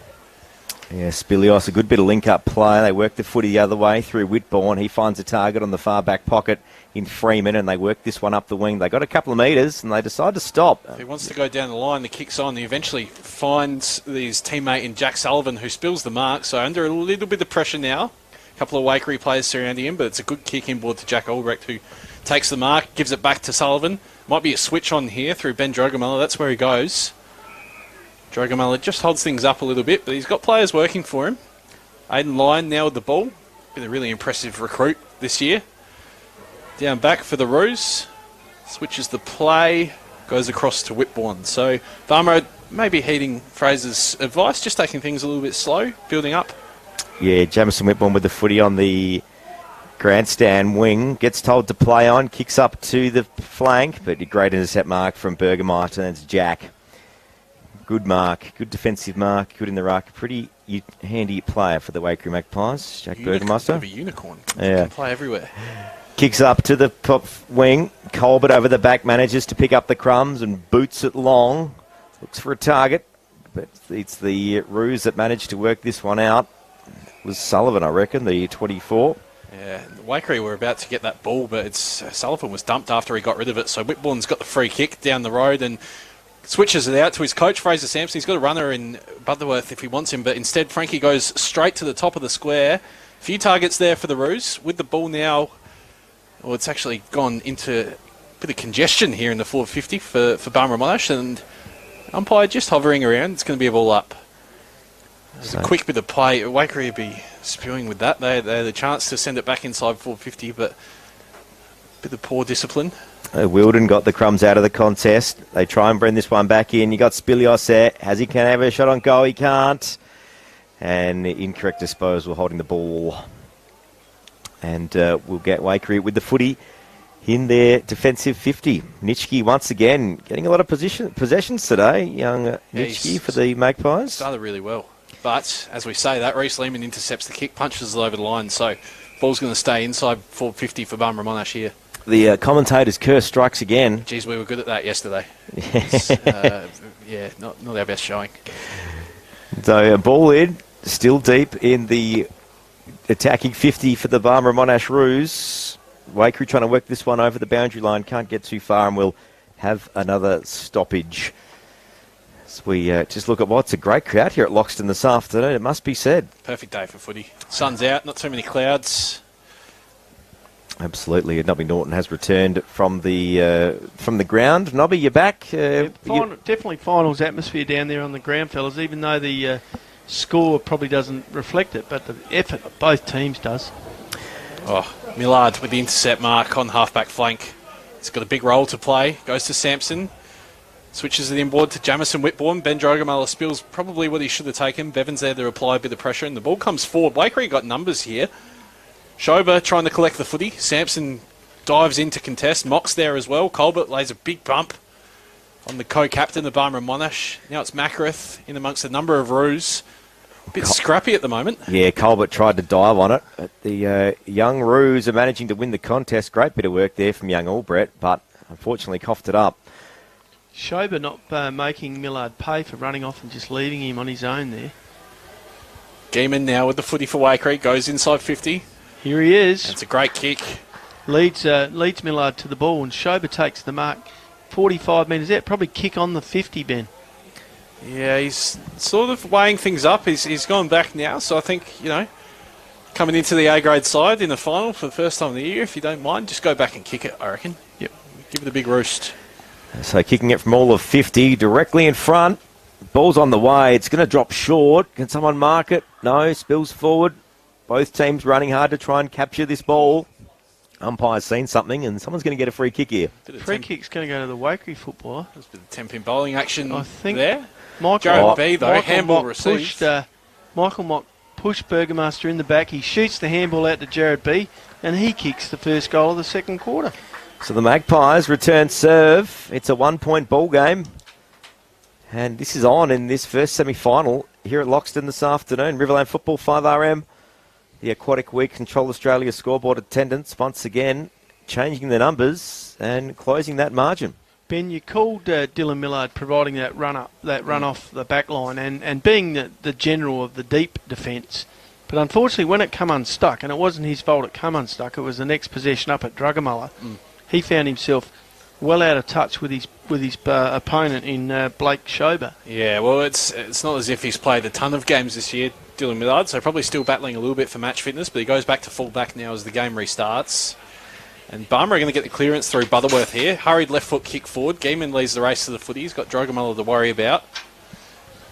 Yeah, Spilios, a good bit of link-up play. They work the footy the other way through Whitbourne. He finds a target on the far back pocket in Freeman, and they work this one up the wing. They got a couple of metres, and they decide to stop. If he wants to go down the line, the kick's on. He eventually finds his teammate in Jack Sullivan, who spills the mark. So under a little bit of pressure now. A couple of Waikerie players surrounding him, but it's a good kick inboard to Jack Albrecht, who takes the mark, gives it back to Sullivan. Might be a switch on here through Ben Drogamella. That's where he goes. Drogamella just holds things up a little bit, but he's got players working for him. Aiden Lyon now with the ball. Been a really impressive recruit this year. Down back for the Roos. Switches the play. Goes across to Whitbourne. So Barmera maybe heeding Fraser's advice, just taking things a little bit slow, building up. Yeah, Jamison Whitbourne with the footy on the grandstand wing. Gets told to play on. Kicks up to the flank, but a great intercept mark from Burgermeister, and it's Jack. Good mark, good defensive mark, good in the ruck. Pretty handy player for the Waikerie Magpies, Jack Burgermeister. A unicorn. Yeah. Can play everywhere. Kicks up to the top wing. Colbert over the back manages to pick up the crumbs and boots it long. Looks for a target, but it's the Roos that managed to work this one out. It was Sullivan, I reckon, the 24. Yeah, Waikerie were about to get that ball, but Sullivan was dumped after he got rid of it. So Whitbourne's got the free kick down the road and switches it out to his coach, Fraser Sampson. He's got a runner in Butterworth if he wants him, but instead Frankie goes straight to the top of the square. A few targets there for the Roos. With the ball now, well, it's actually gone into a bit of congestion here in the 450 for Barmera Monash, and umpire just hovering around. It's going to be a ball up. There's a quick bit of play. Waikerie would be spewing with that. They had a chance to send it back inside 450, but a bit of poor discipline. Wilden got the crumbs out of the contest. They try and bring this one back in. You got Spilios there. Can have a shot on goal? He can't. And incorrect disposal, holding the ball. And we'll get Waikerie with the footy in their defensive 50. Nitschke once again getting a lot of possessions today. Young Nitschke for the Magpies. Started really well. But as we say that, Reece Lehman intercepts the kick, punches it over the line. So ball's going to stay inside 450 for Barmera Monash here. The commentator's curse strikes again. Geez, we were good at that yesterday. Not our best showing. So ball in, still deep in the attacking 50 for the Barmera Monash Roos. Waikerie trying to work this one over the boundary line. Can't get too far and we'll have another stoppage. As we just look at what's a great crowd here at Loxton this afternoon, it must be said. Perfect day for footy. Sun's out, not too many clouds. Absolutely. Nobby Norton has returned from the ground. Nobby, you're back. Definitely finals atmosphere down there on the ground, fellas, even though the score probably doesn't reflect it, but the effort of both teams does. Oh, Millard with the intercept mark on half-back flank. He's got a big role to play. Goes to Sampson. Switches it inboard to Jamison Whitbourne. Ben Drogamala spills probably what he should have taken. Bevan's there to apply a bit of pressure, and the ball comes forward. Waikerie got numbers here. Schober trying to collect the footy. Sampson dives in to contest. Mock's there as well. Colbert lays a big bump on the co-captain of Barmera Monash. Now it's Macarath in amongst a number of Roos. A bit scrappy at the moment. Yeah, Colbert tried to dive on it. But the young Roos are managing to win the contest. Great bit of work there from young Albrecht, but unfortunately coughed it up. Schober not making Millard pay for running off and just leaving him on his own there. Geeman now with the footy for Waikerie. Goes inside 50. Here he is. It's a great kick. Leads Millard to the ball, and Schober takes the mark. 45 metres out. Probably kick on the 50, Ben. Yeah, he's sort of weighing things up. He's gone back now, so I think, coming into the A-grade side in the final for the first time of the year, if you don't mind, just go back and kick it, I reckon. Yep. Give it a big roost. So kicking it from all of 50, directly in front. Ball's on the way. It's going to drop short. Can someone mark it? No, spills forward. Both teams running hard to try and capture this ball. Umpire's seen something, and someone's going to get a free kick here. Free kick's going to go to the Waikerie footballer. There's a bit of temping bowling action I think there. Michael B, though, handball received. Michael Mock pushed Burgomaster in the back. He shoots the handball out to Jared B, and he kicks the first goal of the second quarter. So the Magpies return serve. It's a 1-point ball game. And this is on in this first semi-final here at Loxton this afternoon. Riverland Football, 5RM. The Aquatic Week Control Australia scoreboard attendance once again changing the numbers and closing that margin. Ben, you called Dylan Millard providing that run off the back line and being the general of the deep defence. But unfortunately, when it come unstuck, and it wasn't his fault it come unstuck, it was the next possession up at Drugamullah, he found himself well out of touch with his opponent in Blake Schober. Yeah, well, it's not as if he's played a ton of games this year, Dylan Millard, so probably still battling a little bit for match fitness, but he goes back to full back now as the game restarts. And Barmera are going to get the clearance through Butterworth here. Hurried left foot kick forward. Geeman leads the race to the footy. He's got Drogamullah to worry about.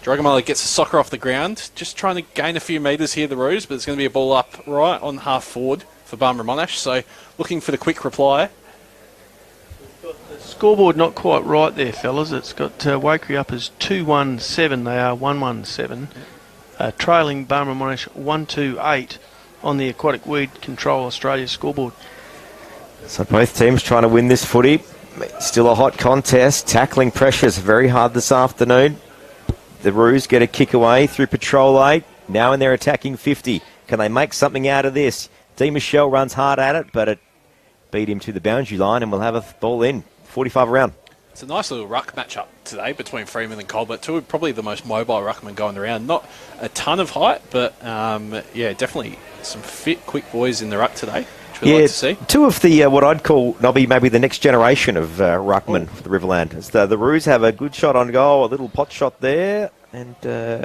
Drogamullah gets a soccer off the ground. Just trying to gain a few metres here, the Roos, but it's going to be a ball up right on half forward for Barmera Monash. So looking for the quick reply. The scoreboard not quite right there, fellas. It's got Waikerie up as 2-1-7. They are 1-1-7. Trailing Barmera Monash 1-2-8 on the Aquatic Weed Control Australia scoreboard. So both teams trying to win this footy. Still a hot contest. Tackling pressures very hard this afternoon. The Roos get a kick away through Patrol 8. Now in their attacking 50. Can they make something out of this? D. Michelle runs hard at it, but it beat him to the boundary line and we'll have a ball in. 45 around. It's a nice little ruck match-up today between Freeman and Colbert. Two probably the most mobile ruckmen going around. Not a ton of height, but yeah, definitely some fit, quick boys in the ruck today. We'd like to see. Two of the what I'd call maybe the next generation of ruckmen for the Riverland. As the Roos have a good shot on goal, a little pot shot there, and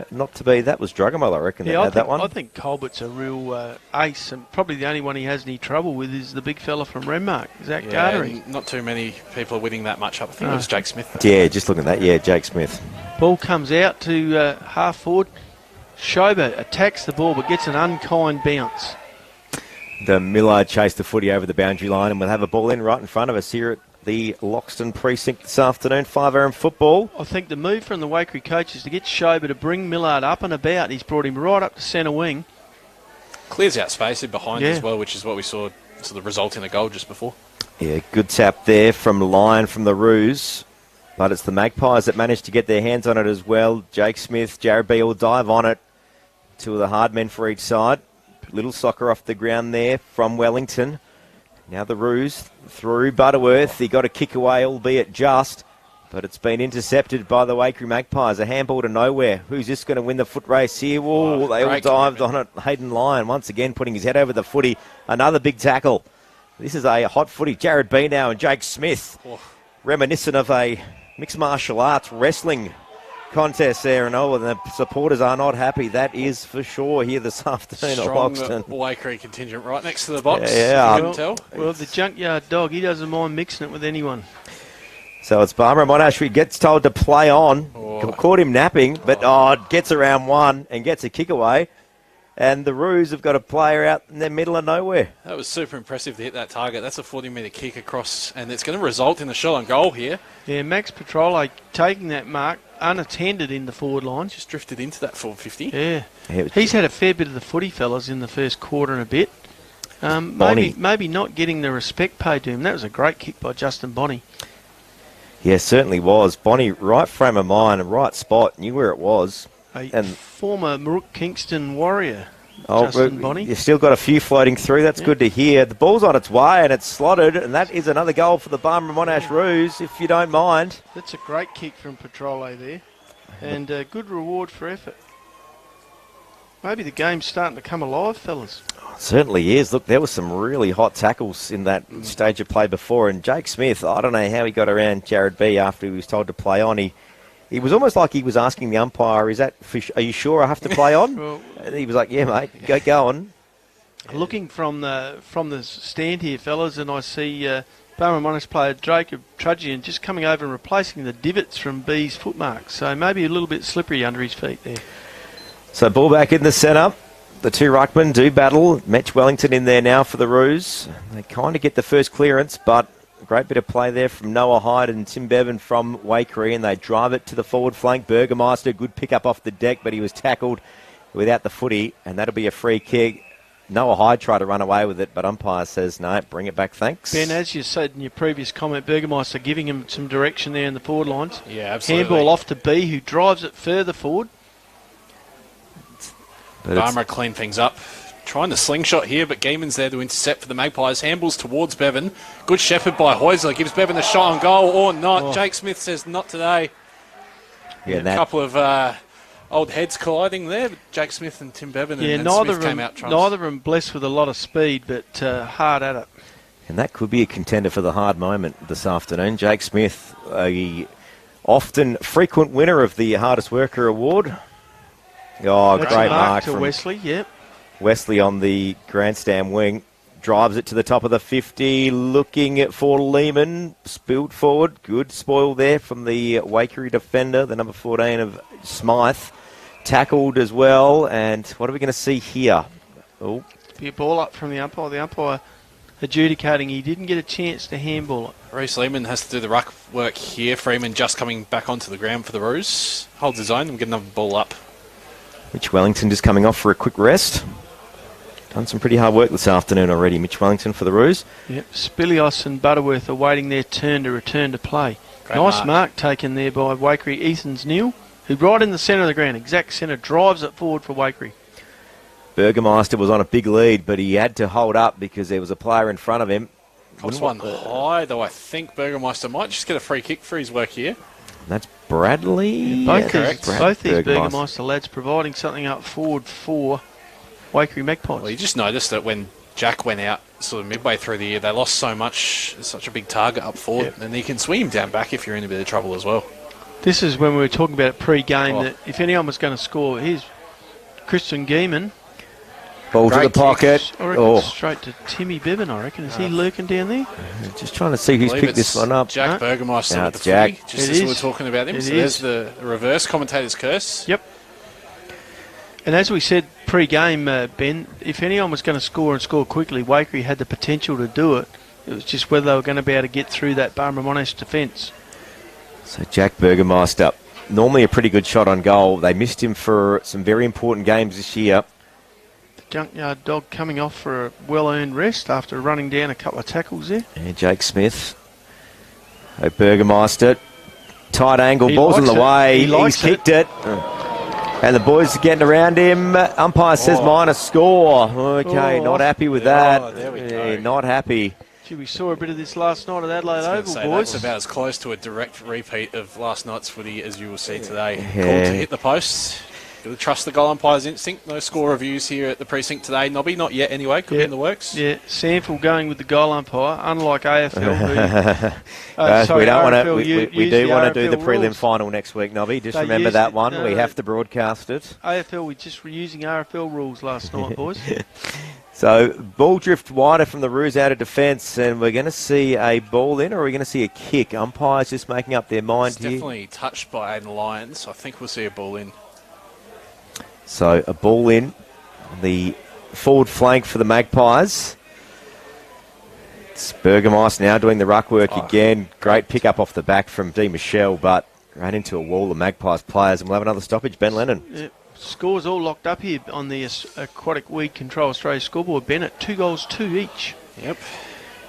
not to be. That was Drugamullah, I reckon. Yeah, that one. I think Colbert's a real ace, and probably the only one he has any trouble with is the big fella from Renmark, Zach Gartery. Not too many people are winning that much up. I think it was Jake Smith. Yeah, just looking at that. Yeah, Jake Smith. Ball comes out to half forward. Schober attacks the ball, but gets an unkind bounce. The Millard chased the footy over the boundary line, and we'll have a ball in right in front of us here at the Loxton precinct this afternoon. 5RM football. I think the move from the Waikerie coach is to get Schober to bring Millard up and about. He's brought him right up to centre wing. Clears out space in behind as well, which is what we saw sort of result in a goal just before. Yeah, good tap there from Lyon from the Roos. But it's the Magpies that managed to get their hands on it as well. Jake Smith, Jared B will dive on it. Two of the hard men for each side. Little soccer off the ground there from Wellington. Now the Roos through Butterworth. He got a kick away, albeit just. But it's been intercepted by the Waikerie Magpies. A handball to nowhere. Who's just going to win the foot race here? Whoa, they all dived on it. Hayden Lyon once again putting his head over the footy. Another big tackle. This is a hot footy. Jared Beanow and Jake Smith. Reminiscent of a mixed martial arts wrestling contest there. And the supporters are not happy. That is for sure here this afternoon at Loxton. Waikerie contingent right next to the box. Yeah. You couldn't tell. Well, the junkyard dog, he doesn't mind mixing it with anyone. So it's Barmera Monash who gets told to play on. Caught him napping, but gets around one and gets a kick away. And the Roos have got a player out in the middle of nowhere. That was super impressive to hit that target. That's a 40-metre kick across, and it's going to result in a shot on goal here. Yeah, Max Petrolo taking that mark unattended in the forward line. Just drifted into that forward 50. Yeah. He's had a fair bit of the footy, fellas, in the first quarter and a bit. Maybe not getting the respect paid to him. That was a great kick by Justin Bonney. Yeah, certainly was. Bonnie, right frame of mind, right spot, knew where it was. And former Marook Kingston Warrior, Justin Bonney. You've still got a few floating through. That's good to hear. The ball's on its way and it's slotted, and that is another goal for the Barmera Monash Roos, if you don't mind. That's a great kick from Petrolo there, and a good reward for effort. Maybe the game's starting to come alive, fellas. Certainly is. Look, there were some really hot tackles in that stage of play before. And Jake Smith, I don't know how he got around Jared B after he was told to play on. He was almost like he was asking the umpire, are you sure I have to play on? Well, and he was like, yeah, mate, go on. Looking from the stand here, fellas, and I see Barmera Monash player Jacob Trudgian just coming over and replacing the divots from B's footmarks. So maybe a little bit slippery under his feet there. So ball back in the centre. The two ruckmen do battle. Mitch Wellington in there now for the Roos. They kind of get the first clearance, but a great bit of play there from Noah Hyde and Tim Bevan from Waikerie, and they drive it to the forward flank. Burgermeister, good pick up off the deck, but he was tackled without the footy, and that'll be a free kick. Noah Hyde tried to run away with it, but umpire says, no, bring it back, thanks. Ben, as you said in your previous comment, Burgermeister giving him some direction there in the forward lines. Yeah, absolutely. Handball off to B, who drives it further forward. Barmera clean things up. Trying the slingshot here, but Gaiman's there to intercept for the Magpies. Handballs towards Bevan. Good shepherd by Heusler. Gives Bevan a shot on goal or not. Jake Smith says not today. Yeah, a couple of old heads colliding there. But Jake Smith and Tim Bevan and Smith came out trumps. Neither of them blessed with a lot of speed, but hard at it. And that could be a contender for the hard moment this afternoon. Jake Smith, a often frequent winner of the Hardest Worker Award. Oh, That's great mark to from Wesley, yep. Wesley on the grandstand wing. Drives it to the top of the 50, looking for Lehman. Spilled forward. Good spoil there from the Waikerie defender, the number 14 of Smythe. Tackled as well. And what are we going to see here? Oh, Be a ball up from the umpire. The umpire adjudicating he didn't get a chance to handball it. Reece Lehman has to do the ruck work here. Freeman just coming back onto the ground for the Roos. Holds his own and get another ball up. Mitch Wellington just coming off for a quick rest. Done some pretty hard work this afternoon already. Mitch Wellington for the Roos. Yep, Spilios and Butterworth are waiting their turn to return to play. Great nice mark taken there by Waikerie. Ethans Neal, who right in the centre of the ground, exact centre, drives it forward for Waikerie. Burgermeister was on a big lead, but he had to hold up because there was a player in front of him. Drops one high, though I think Burgermeister might just get a free kick for his work here. That's Bradley. Yeah, both these Burgermeister lads providing something up forward for Waikerie Magpies. Well, you just noticed that when Jack went out sort of midway through the year, they lost so much, such a big target up forward, and you can swing him down back if you're in a bit of trouble as well. This is when we were talking about it pre-game, that if anyone was going to score, here's Christian Gaiman. Ball to the pocket. I reckon straight to Timmy Bevan, I reckon. Is he lurking down there? Just trying to see who's picked this one up. Jack Burgermeister with the Jack. footy, just as we were talking about him. So there's the reverse commentator's curse. Yep. And as we said pre-game, Ben, if anyone was going to score and score quickly, Waikerie had the potential to do it. It was just whether they were going to be able to get through that Barmera Monash defence. So Jack Burgermeister, normally a pretty good shot on goal. They missed him for some very important games this year. Junkyard dog coming off for a well-earned rest after running down a couple of tackles there. Yeah, Jake Smith. Burgermeister. Tight angle, ball's in the way. He's kicked it. And the boys are getting around him. Umpire says minus score. Okay, not happy with that. There we go. Not happy. Gee, we saw a bit of this last night at Adelaide Oval, boys. That's about as close to a direct repeat of last night's footy as you will see today. Called to hit the post. Got to trust the goal umpire's instinct. No score reviews here at the precinct today. Nobby, not yet anyway. Could be in the works. Yeah, Sample going with the goal umpire, unlike AFL. We don't want to. We do want to do the AFL prelim rules. final next week, Nobby. Just They remember used that it, one. We have to broadcast it. AFL, we just were using RFL rules last night, boys. So, ball drift wider from the Roos out of defence, and we're going to see a ball in, or are we going to see a kick? Umpires just making up their mind It's here. definitely touched by Aiden Lyons, so I think we'll see a ball in. So, a ball in on the forward flank for the Magpies. It's Burgermeister now doing the ruck work again. Great pick up off the back from D. Michelle, but ran into a wall of Magpies players, and we'll have another stoppage. Ben Lennon. Yeah. Scores all locked up here on the Aquatic Weed Control Australia scoreboard. Bennett, 2 goals, 2 each. Yep.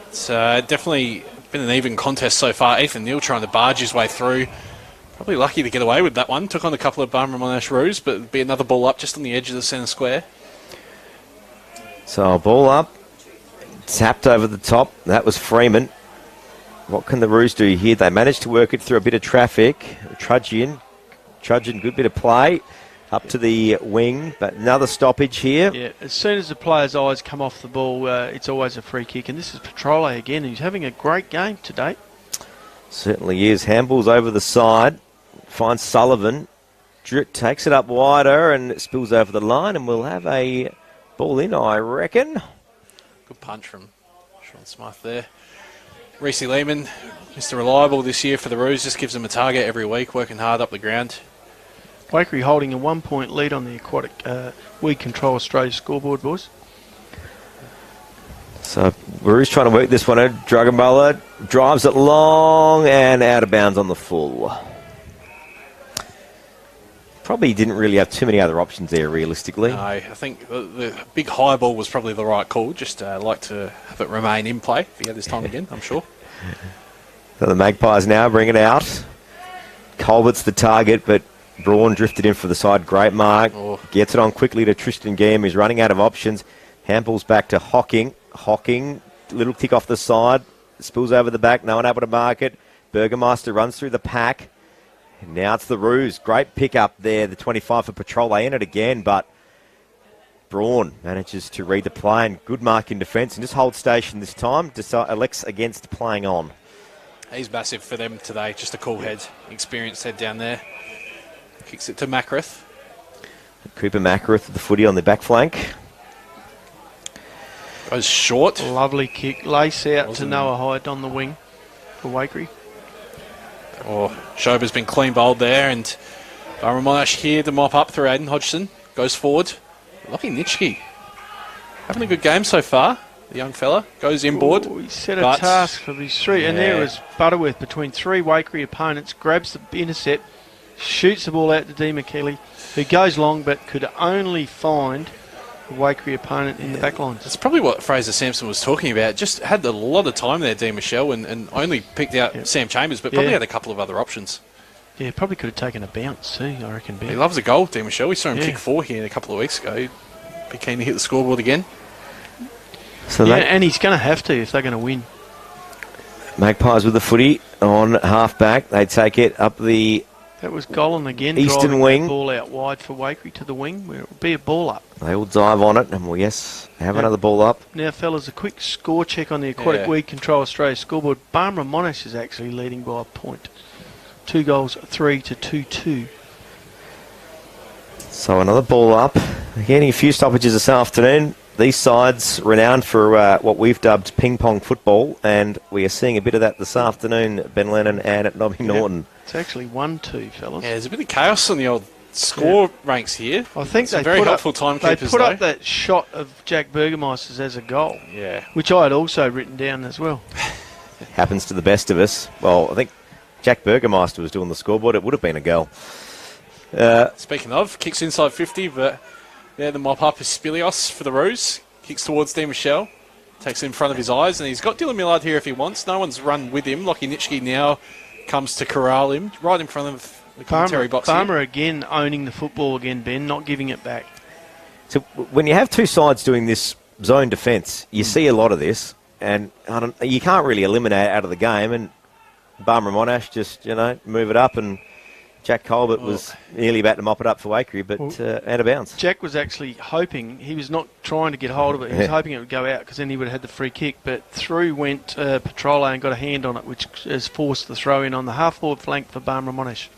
It's definitely been an even contest so far. Ethan Neal trying to barge his way through. Probably lucky to get away with that one. Took on a couple of Barmera Monash Roos, but it'd be another ball up just on the edge of the centre square. So, a ball up. Tapped over the top. That was Freeman. What can the Roos do here? They managed to work it through a bit of traffic. Trudgeon, good bit of play. Up to the wing, but another stoppage here. Yeah, as soon as the player's eyes come off the ball, it's always a free kick. And this is Petrole again, who's having a great game to date. Certainly is. Handballs over the side. Finds Sullivan. Takes it up wider and it spills over the line, and we'll have a ball in, I reckon. Good punch from Sean Smythe there. Reece Lehman, Mr. Reliable this year for the Roos, just gives them a target every week, working hard up the ground. Waikerie holding a 1-point lead on the Aquatic Weed Control Australia scoreboard, boys. So Roos trying to work this one out. Drugenbauer drives it long and out of bounds on the full. Probably didn't really have too many other options there, realistically. No, I think the big high ball was probably the right call. Just like to have it remain in play if he had this time again, I'm sure. So the Magpies now bring it out. Colbert's the target, but Braun drifted in for the side. Great mark. Gets it on quickly to Tristan Gamm, who's running out of options. Handballs back to Hocking. Hocking, little kick off the side. Spills over the back. No one able to mark it. Burgermeister runs through the pack. And now it's the Roos. Great pick up there. The 25 for Patrol. They in it again, but Braun manages to read the play. And good mark in defence. And just hold station this time. Elects against playing on. He's massive for them today. Just a cool head. Experienced head down there. Kicks it to Macrath. Cooper Macrath with the footy on the back flank. Goes short. Lovely kick. Lace out to Noah Hyde on the wing for Waikerie. Schober's been clean bowled there, and Barmera Monash here to mop up through Aiden Hodgson. Goes forward. Lucky Nitschke. Having a good game so far. The young fella goes inboard. He set a task for his three, and there was Butterworth between 3 Waikerie opponents, grabs the intercept, shoots the ball out to D. McKelly, who goes long but could only find the Waikerie opponent in the back lines. That's probably what Fraser Sampson was talking about. Just had a lot of time there, D. Michelle, and only picked out Sam Chambers, but probably had a couple of other options. Yeah, probably could have taken a bounce too, I reckon, Ben. He loves a goal, D. Michelle. We saw him kick 4 here a couple of weeks ago. He'd be keen to hit the scoreboard again. So and he's going to have to if they're going to win. Magpies with the footy on half-back. They take it up the... That was Golan again, Eastern wing. Ball out wide for Waikerie to the wing, where it will be a ball up. They all dive on it, and we'll, have another ball up. Now, fellas, a quick score check on the Aquatic Weed Control Australia scoreboard. Barmera Monash is actually leading by a point. 2 goals, 3 to 2-2. So another ball up. We're getting a few stoppages this afternoon. These sides renowned for what we've dubbed ping-pong football, and we are seeing a bit of that this afternoon, Ben Lennon and at Nobby Norton. It's actually 1-2, fellas. Yeah, there's a bit of chaos on the old score ranks here. I think they very helpful timekeepers. They put up that shot of Jack Burgermeister's as a goal, which I had also written down as well. Happens to the best of us. Well, I think Jack Burgermeister was doing the scoreboard. It would have been a goal. Speaking of, kicks inside 50, but the mop-up is Spilios for the Roos. Kicks towards D. Michelle. Takes it in front of his eyes, and he's got Dylan Millard here if he wants. No one's run with him. Lockie Nitschke now comes to corral him right in front of the commentary box. Barmera again owning the football again, Ben, not giving it back. So when you have two sides doing this zone defence, you see a lot of this. And you can't really eliminate it out of the game. And Barmera Monash just, move it up, and Jack Colbert was nearly about to mop it up for Waikerie, but out of bounds. Jack was actually hoping, he was not trying to get hold of it, he was hoping it would go out because then he would have had the free kick, but through went Petrolo and got a hand on it, which has forced the throw in on the half-forward flank for Barmera Monash.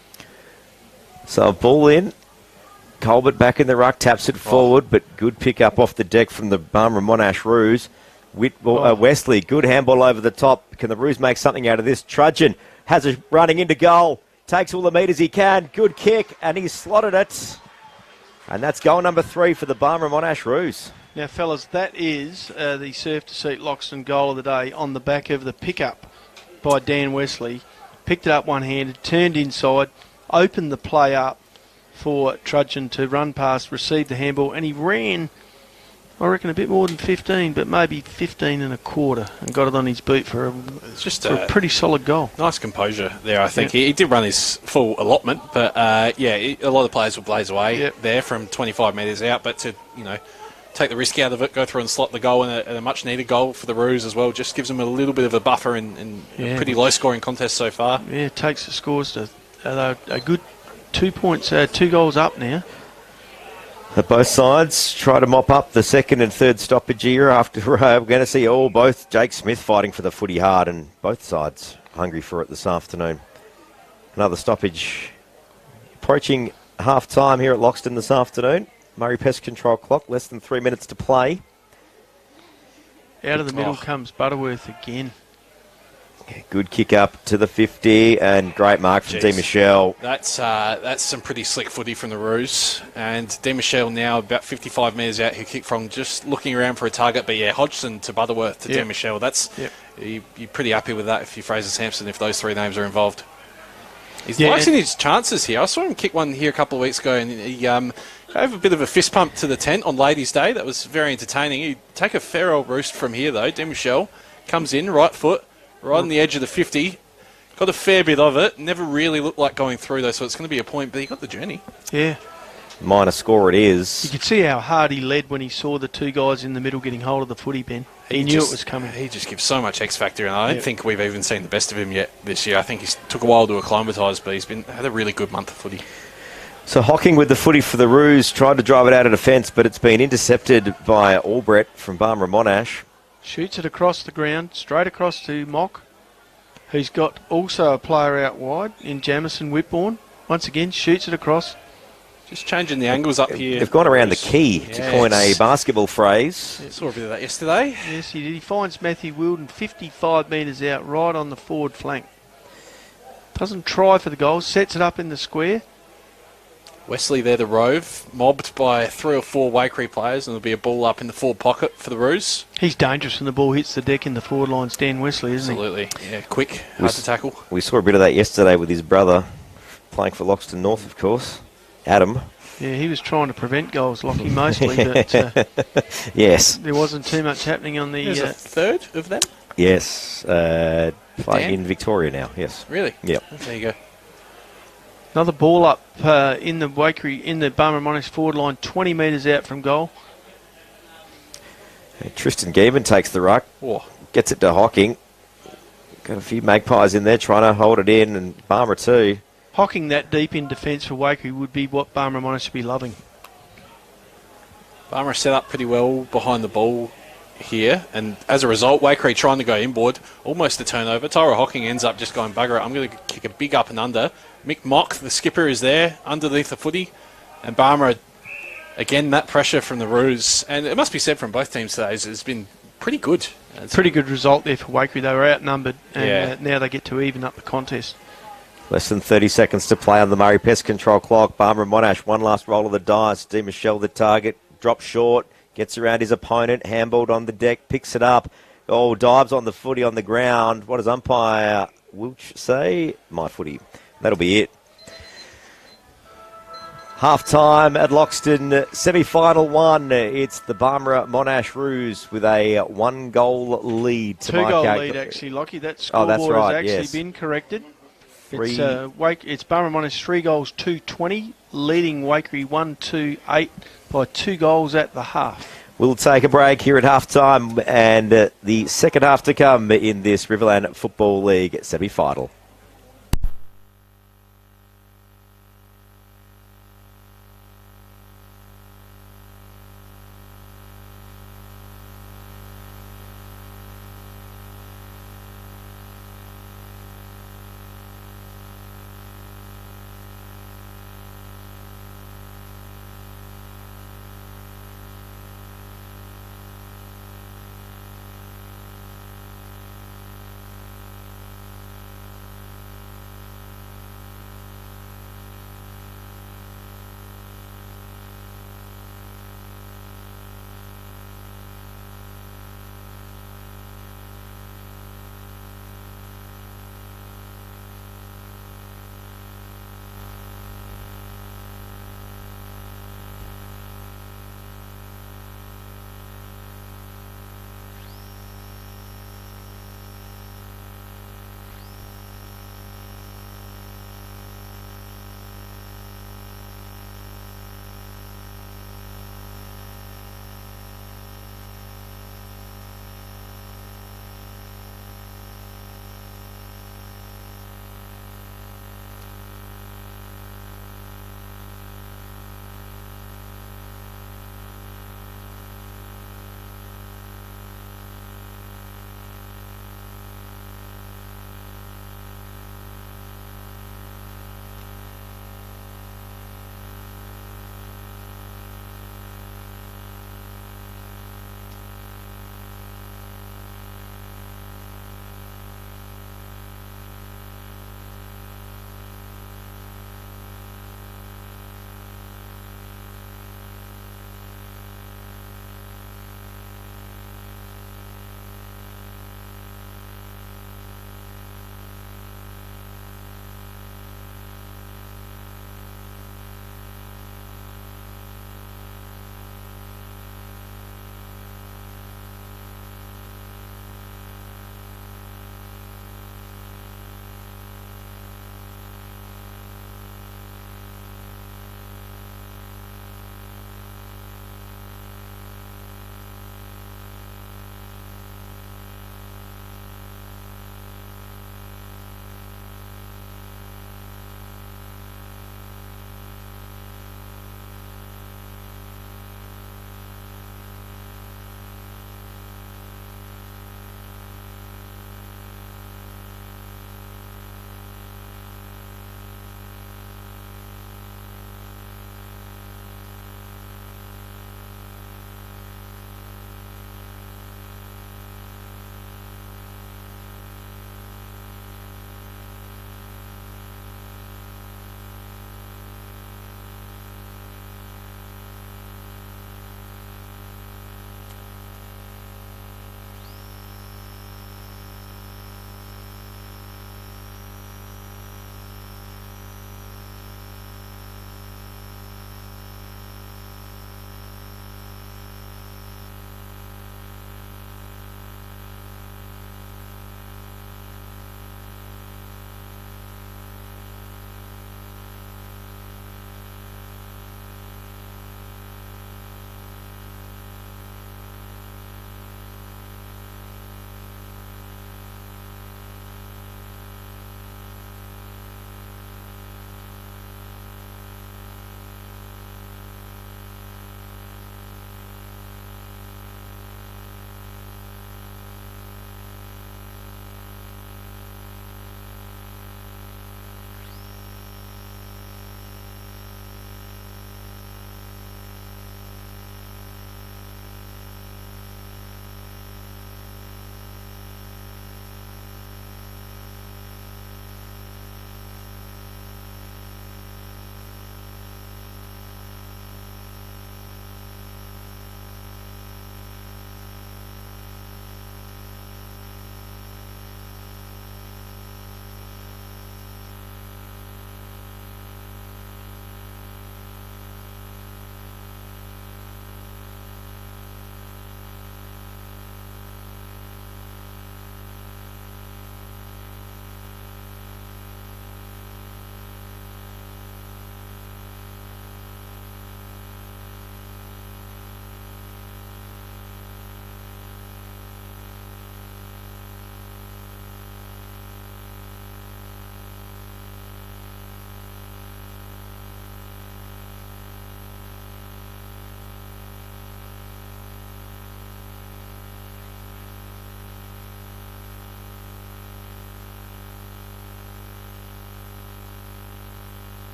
So a ball in. Colbert back in the ruck, taps it forward, but good pick up off the deck from the Barmera Monash Roos. Wesley, good handball over the top. Can the Roos make something out of this? Trudgeon has a running into goal. Takes all the metres he can. Good kick, and he's slotted it. And that's goal number 3 for the Barmera Monash Roos. Now, fellas, that is the surf-to-seat Loxton goal of the day on the back of the pickup by Dan Wesley. Picked it up one-handed, turned inside, opened the play up for Trudgeon to run past, receive the handball, and he ran, I reckon, a bit more than 15, but maybe 15 and a quarter, and got it on his boot for a pretty solid goal. Nice composure there, I think. He did run his full allotment, but a lot of players will blaze away there from 25 metres out, but to, take the risk out of it, go through and slot the goal, and a much-needed goal for the Roos as well, just gives them a little bit of a buffer in a pretty low-scoring contest so far. Yeah, it takes the scores to a good 2 points, 2 goals up now. Both sides try to mop up the second and third stoppage here after we're going to see both Jake Smith fighting for the footy hard, and both sides hungry for it this afternoon. Another stoppage approaching half-time here at Loxton this afternoon. Murray Pest Control clock, less than 3 minutes to play. Out of the middle comes Butterworth again. Good kick up to the 50 and great mark from De Michel. That's some pretty slick footy from the Roos. And De Michel now about 55 metres out, he kicked from, just looking around for a target. But Hodgson to Butterworth to De Michel. That's you're pretty happy with that if you're Fraser Sampson, if those 3 names are involved. He's liking his chances here. I saw him kick one here a couple of weeks ago, and he gave a bit of a fist pump to the tent on Ladies' Day. That was very entertaining. He'd take a fair old roost from here, though. De Michel comes in, right foot, right on the edge of the 50. Got a fair bit of it. Never really looked like going through, though, so it's going to be a point, but he got the journey. Yeah. Minor score it is. You could see how hard he led when he saw the 2 guys in the middle getting hold of the footy, Ben. He knew it was coming. He just gives so much X factor, and I don't think we've even seen the best of him yet this year. I think he took a while to acclimatise, but he's had a really good month of footy. So Hocking with the footy for the Roos, tried to drive it out of defence, but it's been intercepted by Albrecht from Barmera Monash. Shoots it across the ground, straight across to Mock, who's got also a player out wide in Jamison Whitbourne. Once again, shoots it across. Just changing the angles up here. They've gone around the key, to coin a basketball phrase. Yeah, saw a bit of that yesterday. Yes, he did. He finds Matthew Wilden 55 metres out, right on the forward flank. Doesn't try for the goal, sets it up in the square. Wesley there, the Rove, mobbed by 3 or 4 Waikerie players, and there'll be a ball up in the forward pocket for the Roos. He's dangerous when the ball hits the deck in the forward line, Stan Wesley, isn't Absolutely. Yeah, quick, hard to tackle. We saw a bit of that yesterday with his brother, playing for Loxton North, of course, Adam. Yeah, he was trying to prevent goals, Lockie, mostly, but yes, there wasn't too much happening on the... There's a third of them? Yes, playing in Victoria now, yes. Really? Yep. There you go. Another ball up in the Waikerie, in the Barmera Monash forward line, 20 metres out from goal. Tristan Geeman takes the ruck, gets it to Hocking. Got a few magpies in there trying to hold it in, and Barmera too. Hocking that deep in defence for Waikerie would be what Barmera Monash should be loving. Barmera set up pretty well behind the ball here, and as a result, Waikerie trying to go inboard, almost a turnover. Tyra Hocking ends up just going bugger it. I'm going to kick a big up and under. Mick Mock, the skipper, is there underneath the footy, and Barmera, again, that pressure from the Roos, and it must be said from both teams today, has been pretty good. Pretty good result there for Waikerie. They were outnumbered, and now they get to even up the contest. Less than 30 seconds to play on the Murray Pest Control clock. Barmera Monash, one last roll of the dice. De Michel, the target, drops short, gets around his opponent, handballed on the deck, picks it up. Dives on the footy on the ground. What does umpire Wilch say? My footy. That'll be it. Half-time at Loxton, semi-final 1. It's the Barmera Monash Roos with a 1-goal lead. 2-goal lead, actually, Lockie. That scoreboard has actually been corrected. It's Barmera Monash 3 goals, 2-20, leading Waikerie 1-2-8 by 2 goals at the half. We'll take a break here at half-time and the second half to come in this Riverland Football League semi-final.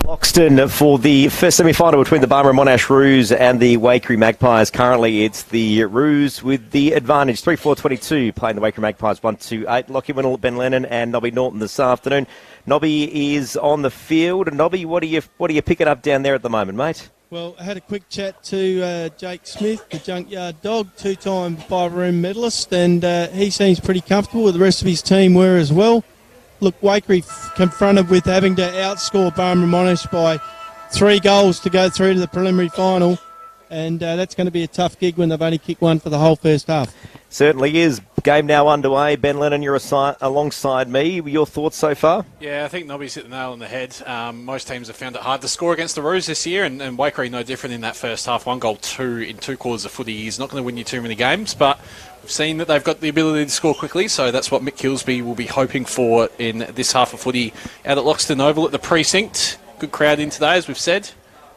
Loxton for the first semi-final between the Barmera Monash Roos and the Waikerie Magpies. Currently, it's the Roos with the advantage. 3-4-22 playing the Waikerie Magpies 1-2-8. Lockie Winnell, Ben Lennon and Nobby Norton this afternoon. Nobby is on the field. Nobby, what are you picking up down there at the moment, mate? Well, I had a quick chat to Jake Smith, the junkyard dog, two-time five-room medalist, and he seems pretty comfortable. The rest of his team were as well. Look, Waikerie confronted with having to outscore Barmera Monash by 3 goals to go through to the preliminary final, and that's going to be a tough gig when they've only kicked one for the whole first half. Certainly is. Game now underway. Ben Lennon, you're alongside me. Your thoughts so far? Yeah, I think Nobby's hit the nail on the head. Most teams have found it hard to score against the Roos this year, and Waikerie no different in that first half. 1 goal, 2 in 2 quarters of footy. He's not going to win you too many games, but we've seen that they've got the ability to score quickly, so that's what Mick Kilsby will be hoping for in this half of footy out at Loxton Oval at the precinct. Good crowd in today, as we've said.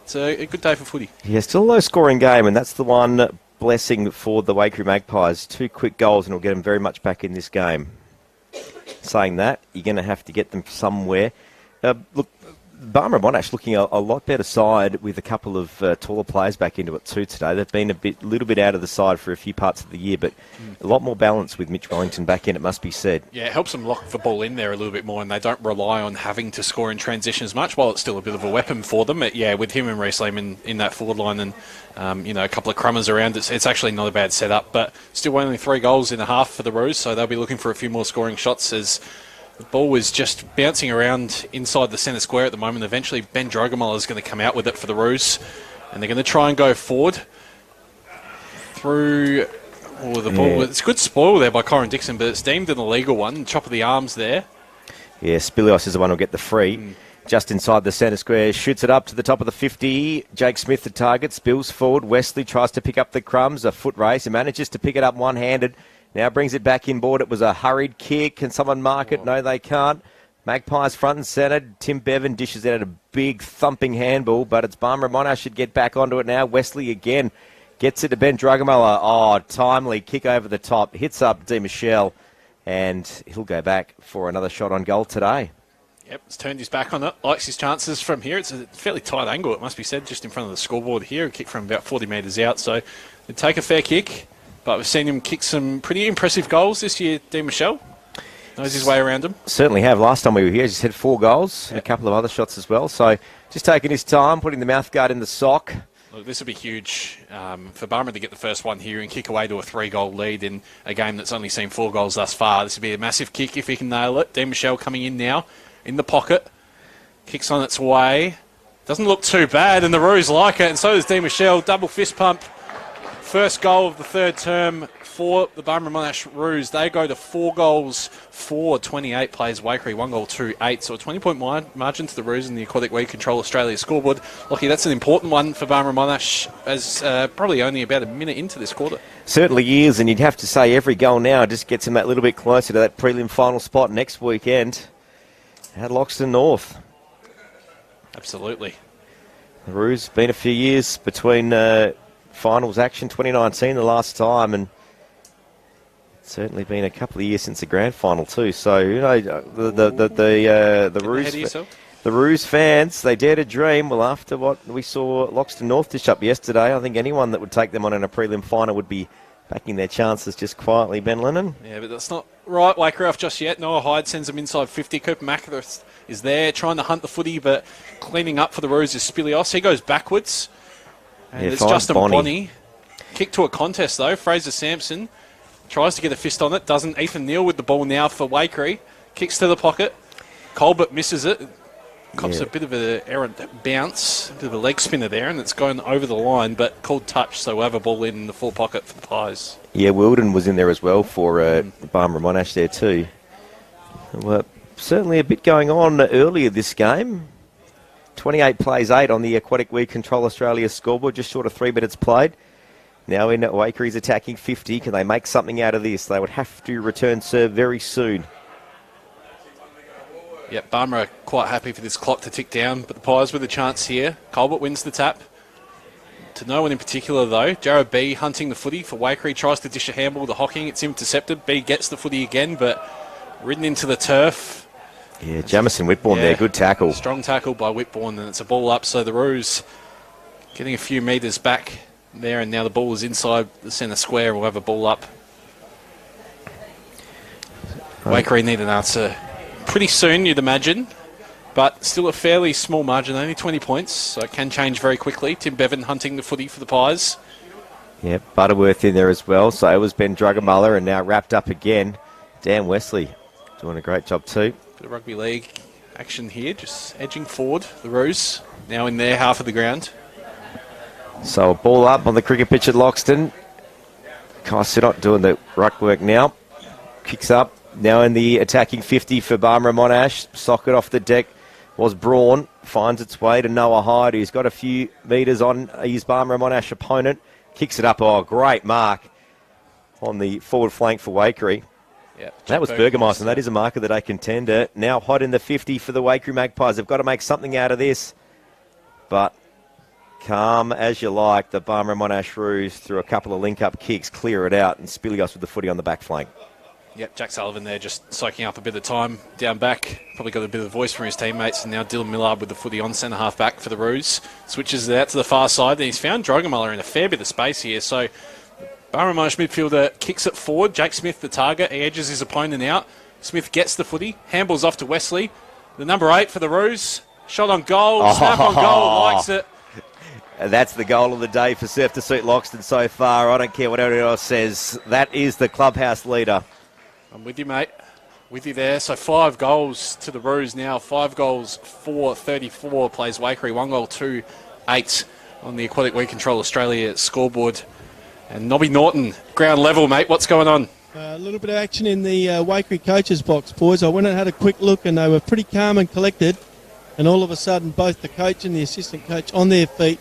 It's a good day for footy. Yeah, still a low-scoring game, and that's the one blessing for the Waikerie Magpies. 2 quick goals, and it'll get them very much back in this game. Saying that, you're going to have to get them somewhere. Look, Barmera Monash looking a lot better side with a couple of taller players back into it too today. They've been a little bit out of the side for a few parts of the year, but a lot more balance with Mitch Wellington back in, it must be said. Yeah, it helps them lock the ball in there a little bit more, and they don't rely on having to score in transition as much, while it's still a bit of a weapon for them. With him and Reece Lehman in that forward line and a couple of crummers around, it's actually not a bad setup, but still only 3 goals in a half for the Roos, so they'll be looking for a few more scoring shots as the ball is just bouncing around inside the centre square at the moment. Eventually, Ben Drogamala is going to come out with it for the Roos, and they're going to try and go forward through the ball. Yeah. It's a good spoil there by Corin Dixon, but it's deemed an illegal one. Chop of the arms there. Yeah, Spilios is the one who'll get the free. Just inside the centre square, shoots it up to the top of the 50. Jake Smith the target, spills forward. Wesley tries to pick up the crumbs, a foot race, and manages to pick it up one-handed. Now brings it back inboard. It was a hurried kick. Can someone mark it? No, they can't. Magpies front and centre. Tim Bevan dishes out a big thumping handball, but it's Barmera Monash should get back onto it now. Wesley again gets it to Ben Drugamella. Oh, timely kick over the top. Hits up Di Michelle, and he'll go back for another shot on goal today. Yep, he's turned his back on it. Likes his chances from here. It's a fairly tight angle, it must be said, just in front of the scoreboard here. A kick from about 40 metres out, so they take a fair kick. But we've seen him kick some pretty impressive goals this year, Di Michelle. Knows his way around them. Certainly have. Last time we were here, he's had 4 goals and a couple of other shots as well. So just taking his time, putting the mouthguard in the sock. Look, this will be huge for Barmera to get the first one here and kick away to a 3-goal lead in a game that's only seen 4 goals thus far. This will be a massive kick if he can nail it. Di Michelle coming in now in the pocket. Kicks on its way. Doesn't look too bad, and the Roos like it, and so does Di Michelle. Double fist pump. First goal of the third term for the Barmera Monash Roos. They go to 4 goals for 28 plays. Waikerie 1 goal, 2-8. So a 20-point margin to the Roos in the Aquatic Weed Control Australia scoreboard. Lucky, that's an important one for Barmera Monash as probably only about a minute into this quarter. Certainly is, and you'd have to say every goal now just gets him that little bit closer to that prelim final spot next weekend at Loxton North. Absolutely. The Roos been a few years between finals action. 2019 the last time, and certainly been a couple of years since the grand final too. So the Roos fans, they dare to dream. Well, after what we saw Loxton North dish up yesterday, I think anyone that would take them on in a prelim final would be backing their chances just quietly. Ben Lennon. Yeah, but that's not right. Waikerie off just yet. Noah Hyde sends them inside 50. Cooper Macathis is there trying to hunt the footy, but cleaning up for the Roos is Spilios. He goes backwards. And it's Justin Bonney. Kick to a contest, though. Fraser Sampson tries to get a fist on it. Doesn't. Ethan Neal with the ball now for Waikerie. Kicks to the pocket. Colbert misses it. Cops a bit of an errant bounce. A bit of a leg spinner there, and it's going over the line, but called touch, so we'll have a ball in the full pocket for the Pies. Yeah, Wilden was in there as well for Barmera Monash there too. Well, certainly a bit going on earlier this game. 28 plays 8 on the Aquatic Weed Control Australia scoreboard, just short of 3 minutes played. Now in Waikerie attacking 50. Can they make something out of this? They would have to return serve very soon. Yep, Barmera quite happy for this clock to tick down, but the Pies with a chance here. Colbert wins the tap. To no one in particular, though. Jared B hunting the footy for Waikerie, tries to dish a handball to Hocking. It's intercepted. B gets the footy again, but ridden into the turf. Yeah, Jamison Whitbourne there, good tackle. Strong tackle by Whitbourne, and it's a ball up. So the Roos getting a few metres back there, and now the ball is inside the centre square. We'll have a ball up. Waikerie need an answer pretty soon, you'd imagine, but still a fairly small margin, only 20 points, so it can change very quickly. Tim Bevan hunting the footy for the Pies. Yeah, Butterworth in there as well. So it was Ben Drugamuller, and now wrapped up again. Dan Wesley doing a great job too. Bit of rugby league action here, just edging forward. The Roos now in their half of the ground. So a ball up on the cricket pitch at Loxton. Kai Sinnott doing the ruck work now. Kicks up. Now in the attacking 50 for Barmera Monash. Socket off the deck was Braun. Finds its way to Noah Hyde, who's got a few metres on his Barmera Monash opponent. Kicks it up. Oh, great mark on the forward flank for Waikerie. Yep, that was Burgermeister, and that is a marker that I contender. Now hot in the 50 for the Waikerie Magpies. They've got to make something out of this. But calm as you like, the Barmera Monash Roos through a couple of link-up kicks, clear it out, and Spilios with the footy on the back flank. Yep, Jack Sullivan there just soaking up a bit of time down back. Probably got a bit of voice from his teammates. And now Dylan Millard with the footy on centre half back for the Roos. Switches it out to the far side. And he's found Drugamuller in a fair bit of space here. So Barmera Monash midfielder kicks it forward. Jake Smith the target. He edges his opponent out. Smith gets the footy. Handballs off to Wesley. The number 8 for the Roos. Shot on goal. Snap on goal. Likes it. And that's the goal of the day for Surf to Suit Loxton so far. I don't care what anyone else says. That is the clubhouse leader. I'm with you, mate. With you there. So 5 goals to the Roos now. 5 goals, 4-34 plays Waikerie. 1 goal, 2-8 on the Aquatic Weed Control Australia scoreboard. And Nobby Norton, ground level, mate. What's going on? A little bit of action in the Waikerie coaches box, boys. I went and had a quick look, and they were pretty calm and collected. And all of a sudden, both the coach and the assistant coach on their feet,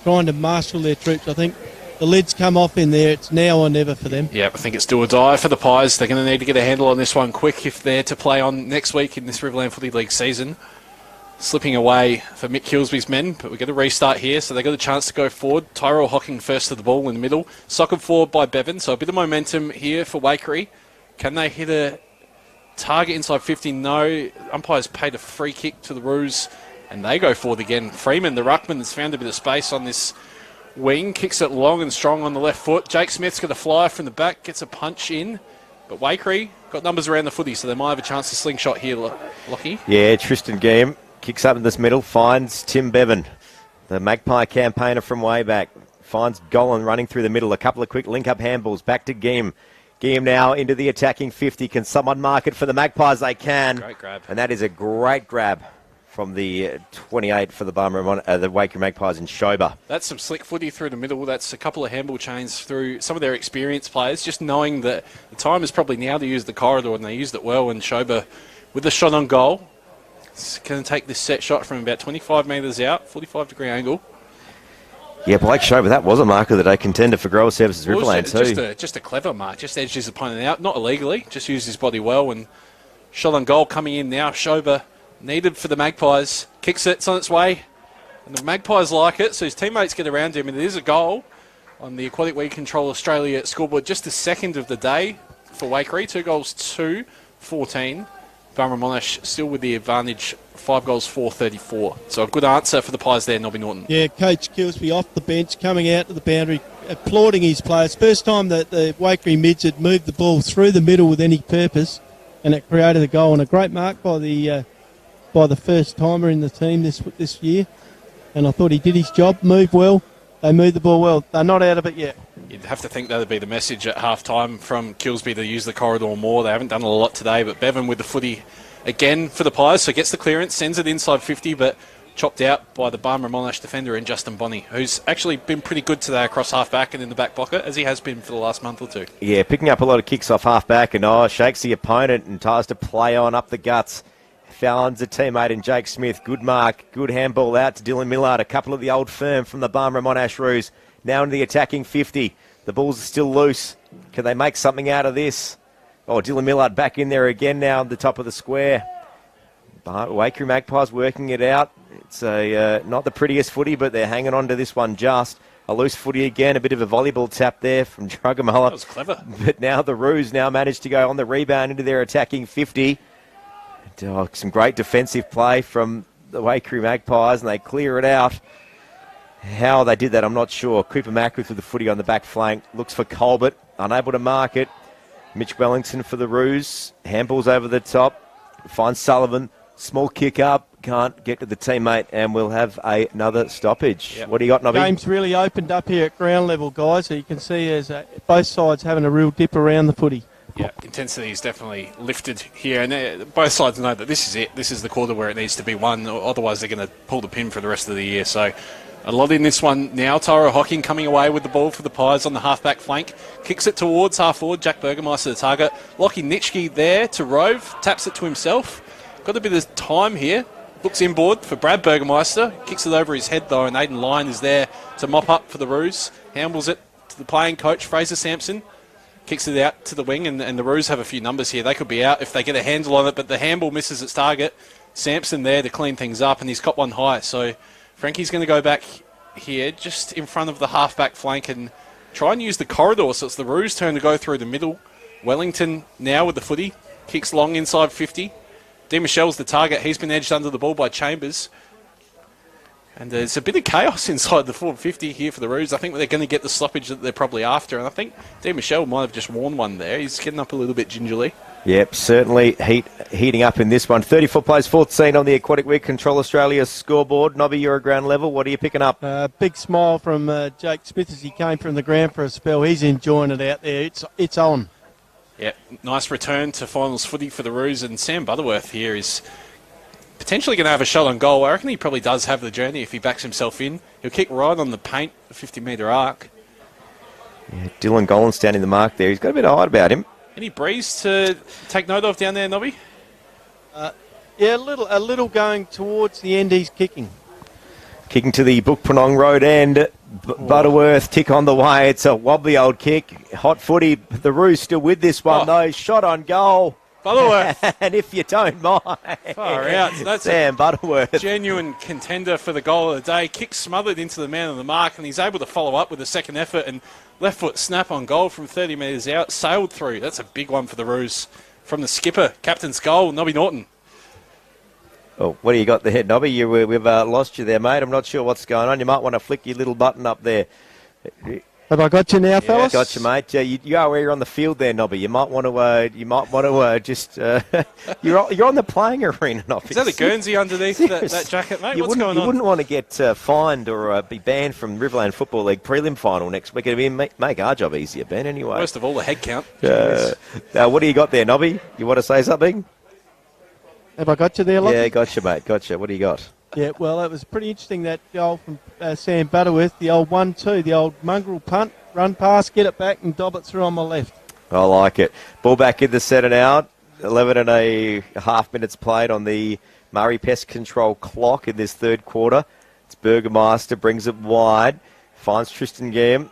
trying to marshal their troops. I think the lid's come off in there. It's now or never for them. Yeah, I think it's do or die for the Pies. They're going to need to get a handle on this one quick if they're to play on next week in this Riverland Footy League season. Slipping away for Mick Kilsby's men, but we're going to restart here, so they've got a chance to go forward. Tyrell Hocking first to the ball in the middle. Socket forward by Bevan, so a bit of momentum here for Waikerie. Can they hit a target inside 50? No. Umpires paid a free kick to the Roos, and they go forward again. Freeman, the ruckman, has found a bit of space on this wing, kicks it long and strong on the left foot. Jake Smith's got a flyer from the back, gets a punch in. But Waikerie got numbers around the footy, so they might have a chance to slingshot here, Lockie. Yeah, Tristan Game kicks up in this middle, finds Tim Bevan, the Magpie campaigner from way back. Finds Golan running through the middle. A couple of quick link-up handballs. Back to Game. Game now into the attacking 50. Can someone mark it for the Magpies? They can. Great grab. And that is a great grab from the 28 for the Waikerie Magpies in Schober. That's some slick footy through the middle. That's a couple of handball chains through some of their experienced players, just knowing that the time is probably now to use the corridor, and they used it well. And Schober with the shot on goal. It's going to take this set shot from about 25 metres out, 45-degree angle. Yeah, Blake Schober, that was a marker that I contender for Grower Services Riverland too. Just a clever mark, just edged his opponent out, not illegally, just used his body well. And shot on goal coming in now. Schober needed for the Magpies. Kicks it, it's on its way. And the Magpies like it, so his teammates get around him, and it is a goal on the Aquatic Weed Control Australia scoreboard. Just the second of the day for Waikerie. 2 goals, 2-14. Barmera Monash still with the advantage, 5 goals, 4-34. So a good answer for the Pies there, Nobby Norton. Yeah, Coach Kilsby off the bench, coming out to the boundary, applauding his players. First time that the Waikerie mids had moved the ball through the middle with any purpose, and it created a goal. And a great mark by the first timer in the team this year. And I thought he did his job, moved well. They moved the ball well. They're not out of it yet. You'd have to think that would be the message at half-time from Kilsby to use the corridor more. They haven't done a lot today, but Bevan with the footy again for the Pies. So gets the clearance, sends it inside 50, but chopped out by the Barmera Monash defender in Justin Bonney, who's actually been pretty good today across half-back and in the back pocket, as he has been for the last month or two. Yeah, picking up a lot of kicks off half-back and shakes the opponent and tries to play on up the guts. Finds a teammate in Jake Smith. Good mark. Good handball out to Dylan Millard. A couple of the old firm from the Barmera Monash Roos. Now into the attacking 50. The balls are still loose. Can they make something out of this? Oh, Dylan Millard back in there again now at the top of the square. Waikerie Magpies working it out. It's not the prettiest footy, but they're hanging on to this one just. A loose footy again. A bit of a volleyball tap there from Drugamuller. That was clever. But now the Roos now managed to go on the rebound into their attacking 50. Oh, some great defensive play from the Waikerie Magpies, and they clear it out. How they did that, I'm not sure. Cooper Macruth with the footy on the back flank. Looks for Colbert, unable to mark it. Mitch Wellington for the Roos. Handballs over the top. Finds Sullivan. Small kick up. Can't get to the teammate, and we'll have another stoppage. Yep. What do you got, Nobby? Game's really opened up here at ground level, guys. So you can see as both sides having a real dip around the footy. Yeah, intensity is definitely lifted here, and both sides know that this is it. This is the quarter where it needs to be won, otherwise they're going to pull the pin for the rest of the year. So a lot in this one now. Tyro Hocking coming away with the ball for the Pies on the half-back flank. Kicks it towards half-forward. Jack Burgermeister the target. Lockie Nitschke there to Rove. Taps it to himself. Got a bit of time here. Looks inboard for Brad Burgermeister. Kicks it over his head, though, and Aidan Lyon is there to mop up for the Roos. Handles it to the playing coach, Fraser Sampson. Kicks it out to the wing, and the Roos have a few numbers here. They could be out if they get a handle on it, but the handball misses its target. Sampson there to clean things up, and he's got one high. So Frankie's going to go back here just in front of the half-back flank and try and use the corridor. So it's the Roos' turn to go through the middle. Wellington now with the footy. Kicks long inside 50. D. Michelle's the target. He's been edged under the ball by Chambers. And there's a bit of chaos inside the 450 here for the Roos. I think they're going to get the stoppage that they're probably after. And I think D. Michelle might have just worn one there. He's getting up a little bit gingerly. Yep, certainly heating up in this one. 34 plays 14 on the Aquatic Week Control Australia scoreboard. Nobby, you're a ground level. What are you picking up? Big smile from Jake Smith as he came from the ground for a spell. He's enjoying it out there. It's on. Yeah, nice return to finals footy for the Roos. And Sam Butterworth here is potentially going to have a shot on goal. I reckon he probably does have the journey if he backs himself in. He'll kick right on the paint, the 50-metre arc. Yeah, Dylan Gollin standing the mark there. He's got a bit of height about him. Any breeze to take note of down there, Nobby? Yeah, a little going towards the end. He's kicking. Kicking to the Bookpurnong Road end. Butterworth, kick on the way. It's a wobbly old kick. Hot footy. The Roos still with this one, though. Shot on goal. Butterworth. And if you don't mind. Far out. That's Sam Butterworth. Genuine contender for the goal of the day. Kick smothered into the man on the mark, and he's able to follow up with a second effort, and left foot snap on goal from 30 metres out. Sailed through. That's a big one for the Roos. From the skipper, captain's goal, Nobby Norton. Oh, what do you got there, Nobby? We've lost you there, mate. I'm not sure what's going on. You might want to flick your little button up there. Have I got you now, fellas? Got you, mate. You are where you're on the field there, Nobby. You might want to just. You're on the playing arena, Nobby. Is that a Guernsey underneath that jacket, mate? What's going on? You wouldn't want to get fined or be banned from Riverland Football League prelim final next week. It'd make our job easier, Ben. Anyway. First of all, the head count. What do you got there, Nobby? You want to say something? Have I got you there, Lockie? Yeah, gotcha, mate. Gotcha. What do you got? Yeah, well, that was pretty interesting, that goal from Sam Butterworth, the old 1-2, the old mongrel punt, run past, get it back and dob it through on my left. I like it. Ball back in the set and out. 11 and a half minutes played on the Murray Pest Control clock in this third quarter. It's Burgermeister, brings it wide, finds Tristan Game.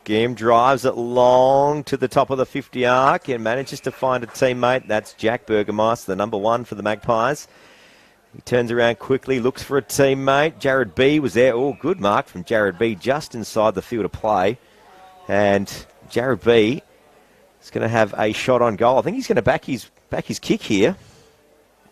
Game drives it long to the top of the 50 arc and manages to find a teammate. That's Jack Burgermeister, the number one for the Magpies. He turns around quickly, looks for a teammate. Jared B was there. Oh, good mark from Jared B just inside the field of play. And Jared B is going to have a shot on goal. I think he's going to back his kick here.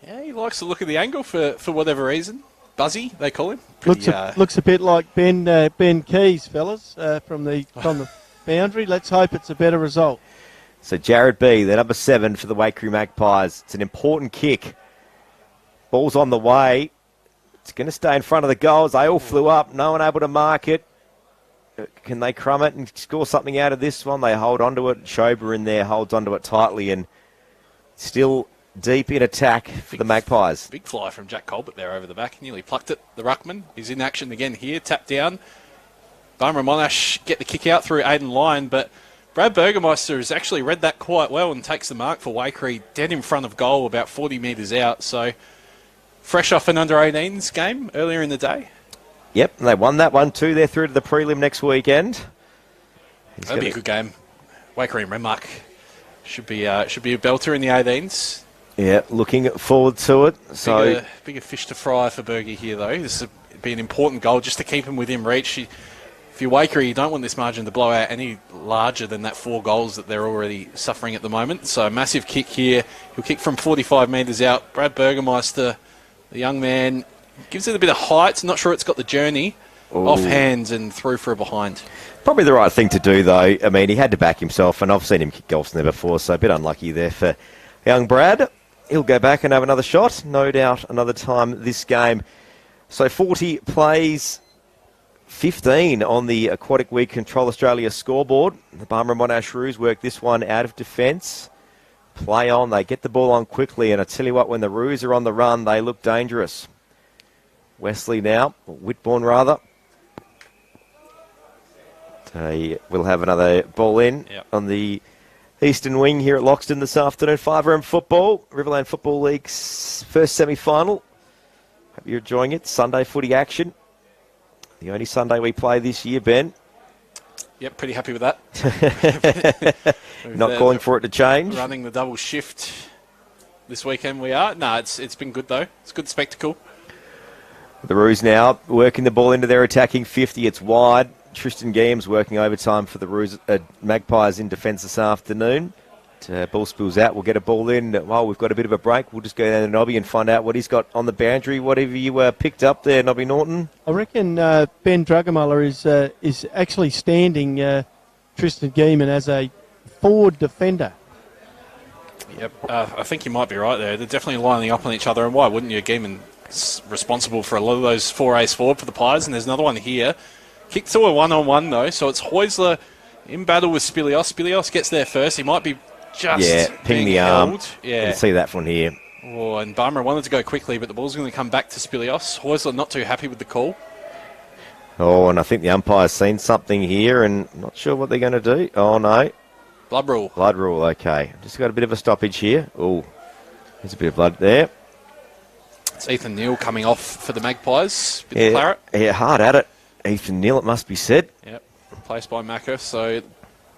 Yeah, he likes to look at the angle for whatever reason. Buzzy, they call him. Looks a bit like Ben Keys, fellas, from the boundary. Let's hope it's a better result. So Jared B, the number 7 for the Waikerie Magpies. It's an important kick. Ball's on the way. It's going to stay in front of the goals. They all flew up. No one able to mark it. Can they crumb it and score something out of this one? They hold onto it. Schober in there holds onto it tightly and still deep in attack for the Magpies. Big fly from Jack Colbert there over the back. Nearly plucked it. The ruckman is in action again here. Tapped down. Barmera Monash get the kick out through Aidan Lyon, but Brad Burgermeister has actually read that quite well and takes the mark for Waikerie dead in front of goal, about 40 metres out. So fresh off an under-18s game earlier in the day. Yep, and they won that one too. They're through to the prelim next weekend. That'll be a good game. Waikerie and Renmark should be a belter in the 18s. Yeah, looking forward to it. Bigger fish to fry for Bergie here, though. This will be an important goal just to keep him within reach. if you're Waikerie, you don't want this margin to blow out any larger than that 4 goals that they're already suffering at the moment. So massive kick here. He'll kick from 45 metres out. Brad Burgermeister, the young man, gives it a bit of height. Not sure it's got the journey. Ooh. Off hands and through for a behind. Probably the right thing to do, though. I mean, he had to back himself, and I've seen him kick goals there before, so a bit unlucky there for young Brad. He'll go back and have another shot, no doubt, another time this game. So 40 plays, 15 on the Aquatic Week Control Australia scoreboard. The Barmera Monash Roos work this one out of defence. Play on, they get the ball on quickly, and I tell you what, when the Roos are on the run, they look dangerous. Wesley now, or Whitbourne rather. They will have another ball in on the eastern wing here at Loxton this afternoon. 5-room football, Riverland Football League's first semi-final. Hope you're enjoying it. Sunday footy action. The only Sunday we play this year, Ben. Yep, pretty happy with that. Not calling for it to change. Running the double shift this weekend we are. No, it's been good though. It's a good spectacle. The Roos now working the ball into their attacking 50. It's wide. Tristan Games working overtime for the Roos, Magpies in defence this afternoon. Ball spills out. We'll get a ball in. Well, we've got a bit of a break. We'll just go down to Nobby and find out what he's got on the boundary. Whatever you picked up there, Nobby Norton. I reckon Ben Drugamuller is actually standing Tristan Geeman as a forward defender. Yep, I think you might be right there. They're definitely lining up on each other, and why wouldn't you? Geeman's responsible for a lot of those 4A's forward for the Pies, and there's another one here. Kick to a one-on-one, though, so it's Heusler in battle with Spilios. Spilios gets there first. He might be just ping the arm. Yeah, you can see that from here. Oh, and Barmera wanted to go quickly, but the ball's going to come back to Spilios. Heusler not too happy with the call. Oh, and I think the umpire's seen something here, and not sure what they're going to do. Oh, no. Blood rule. Blood rule, okay. Just got a bit of a stoppage here. Oh, there's a bit of blood there. It's Ethan Neal coming off for the Magpies. Bit of claret. Yeah, hard at it. Ethan Neal, it must be said. Yep, replaced by Macca. So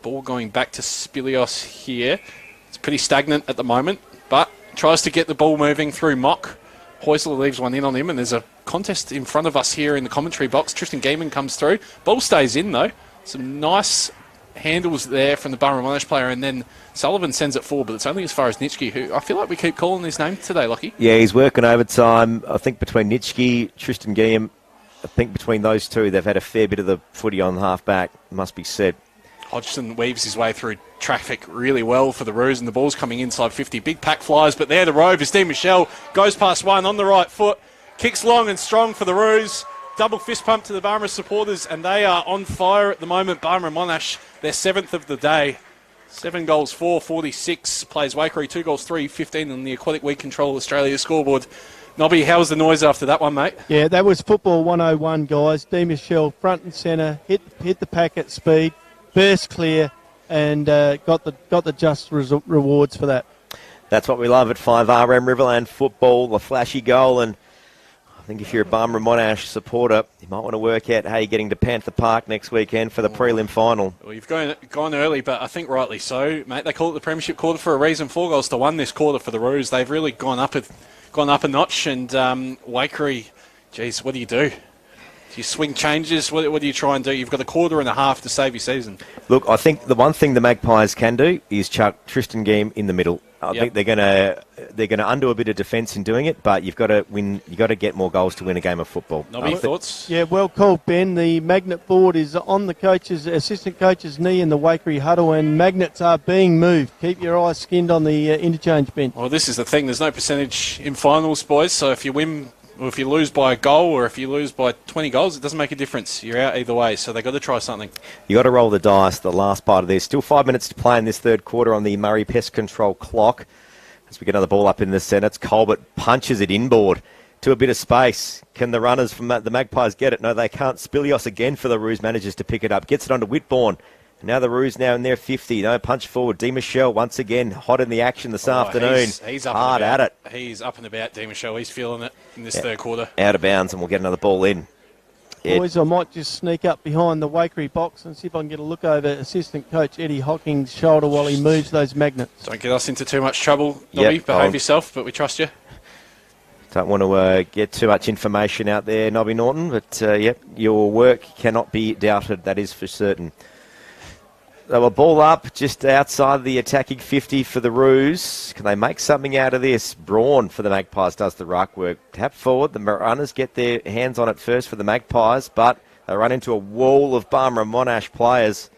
ball going back to Spilios here. It's pretty stagnant at the moment, but tries to get the ball moving through Mock. Heusler leaves one in on him, and there's a contest in front of us here in the commentary box. Tristan Geeman comes through. Ball stays in, though. Some nice handles there from the Barmera Monash player, and then Sullivan sends it forward, but it's only as far as Nitschke, who I feel like we keep calling his name today, Lockie. Yeah, he's working overtime. I think between Nitschke, Tristan Geeman, I think between those two, they've had a fair bit of the footy on half-back, must be said. Hodgson weaves his way through traffic really well for the Roos, and the ball's coming inside 50. Big pack flies, but there the Rove is Dean Michelle. Goes past one on the right foot. Kicks long and strong for the Roos. Double fist pump to the Barmera supporters, and they are on fire at the moment. Barmera Monash, their 7th of the day. 7 goals, 4, 46. Plays Waikerie, 2 goals, 3, 15 on the Aquatic Week Control Australia scoreboard. Nobby, how was the noise after that one, mate? Yeah, that was football 101, guys. D. Michelle front and centre, hit the pack at speed, burst clear, and got the just rewards for that. That's what we love at 5RM Riverland football, a flashy goal, and I think if you're a Barmera Monash supporter, you might want to work out how you're getting to Panther Park next weekend for the prelim final. Well, you've gone early, but I think rightly so, mate. They call it the Premiership quarter for a reason. 4 goals to 1 this quarter for the Roos. They've really gone up a notch, and Waikerie, geez, what do you do? Do you swing changes? What do you try and do? You've got a quarter and a half to save your season. Look, I think the one thing the Magpies can do is chuck Tristan Game in the middle. I think they're gonna undo a bit of defence in doing it, but you've got to win. You've got to get more goals to win a game of football. Nobby, thoughts? Yeah, well called, Ben. The magnet board is on the assistant coach's knee in the Waikerie huddle, and magnets are being moved. Keep your eyes skinned on the interchange bench. Well, this is the thing. There's no percentage in finals, boys. So if you win, or if you lose by a goal, or if you lose by 20 goals, it doesn't make a difference. You're out either way. So they've got to try something. You got to roll the dice. The last part of this. Still 5 minutes to play in this third quarter on the Murray Pest Control clock. As we get another ball up in the centre, it's Colbert punches it inboard to a bit of space. Can the runners from the Magpies get it? No, they can't. Spilios again for the Roos manages to pick it up. Gets it onto Whitbourne. And now the Roos now in their 50. No punch forward. D. Michelle once again hot in the action this afternoon. He's up hard and about. at it. He's up and about, D. Michelle. He's feeling it in this third quarter. Out of bounds, and we'll get another ball in. Boys, I might just sneak up behind the Waikerie box and see if I can get a look over assistant coach Eddie Hocking's shoulder while he moves those magnets. Don't get us into too much trouble, Nobby. Behave yourself, but we trust you. Don't want to get too much information out there, Nobby Norton, but yep, your work cannot be doubted, that is for certain. They were ball up just outside the attacking 50 for the Roos. Can they make something out of this? Braun for the Magpies does the ruck work. Tap forward, the runners get their hands on it first for the Magpies, but they run into a wall of Barmera Monash players.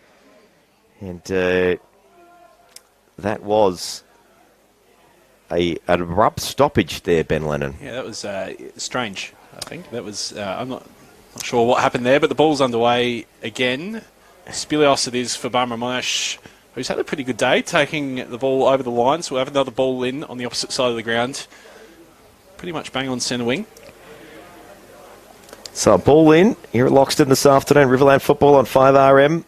And that was an abrupt stoppage there, Ben Lennon. Yeah, that was strange, I think. That was, I'm not sure what happened there, but the ball's underway again. Spilios it is for Barmera Monash, who's had a pretty good day, taking the ball over the line. So we'll have another ball in on the opposite side of the ground. Pretty much bang on centre wing. So a ball in here at Loxton this afternoon. Riverland football on 5RM.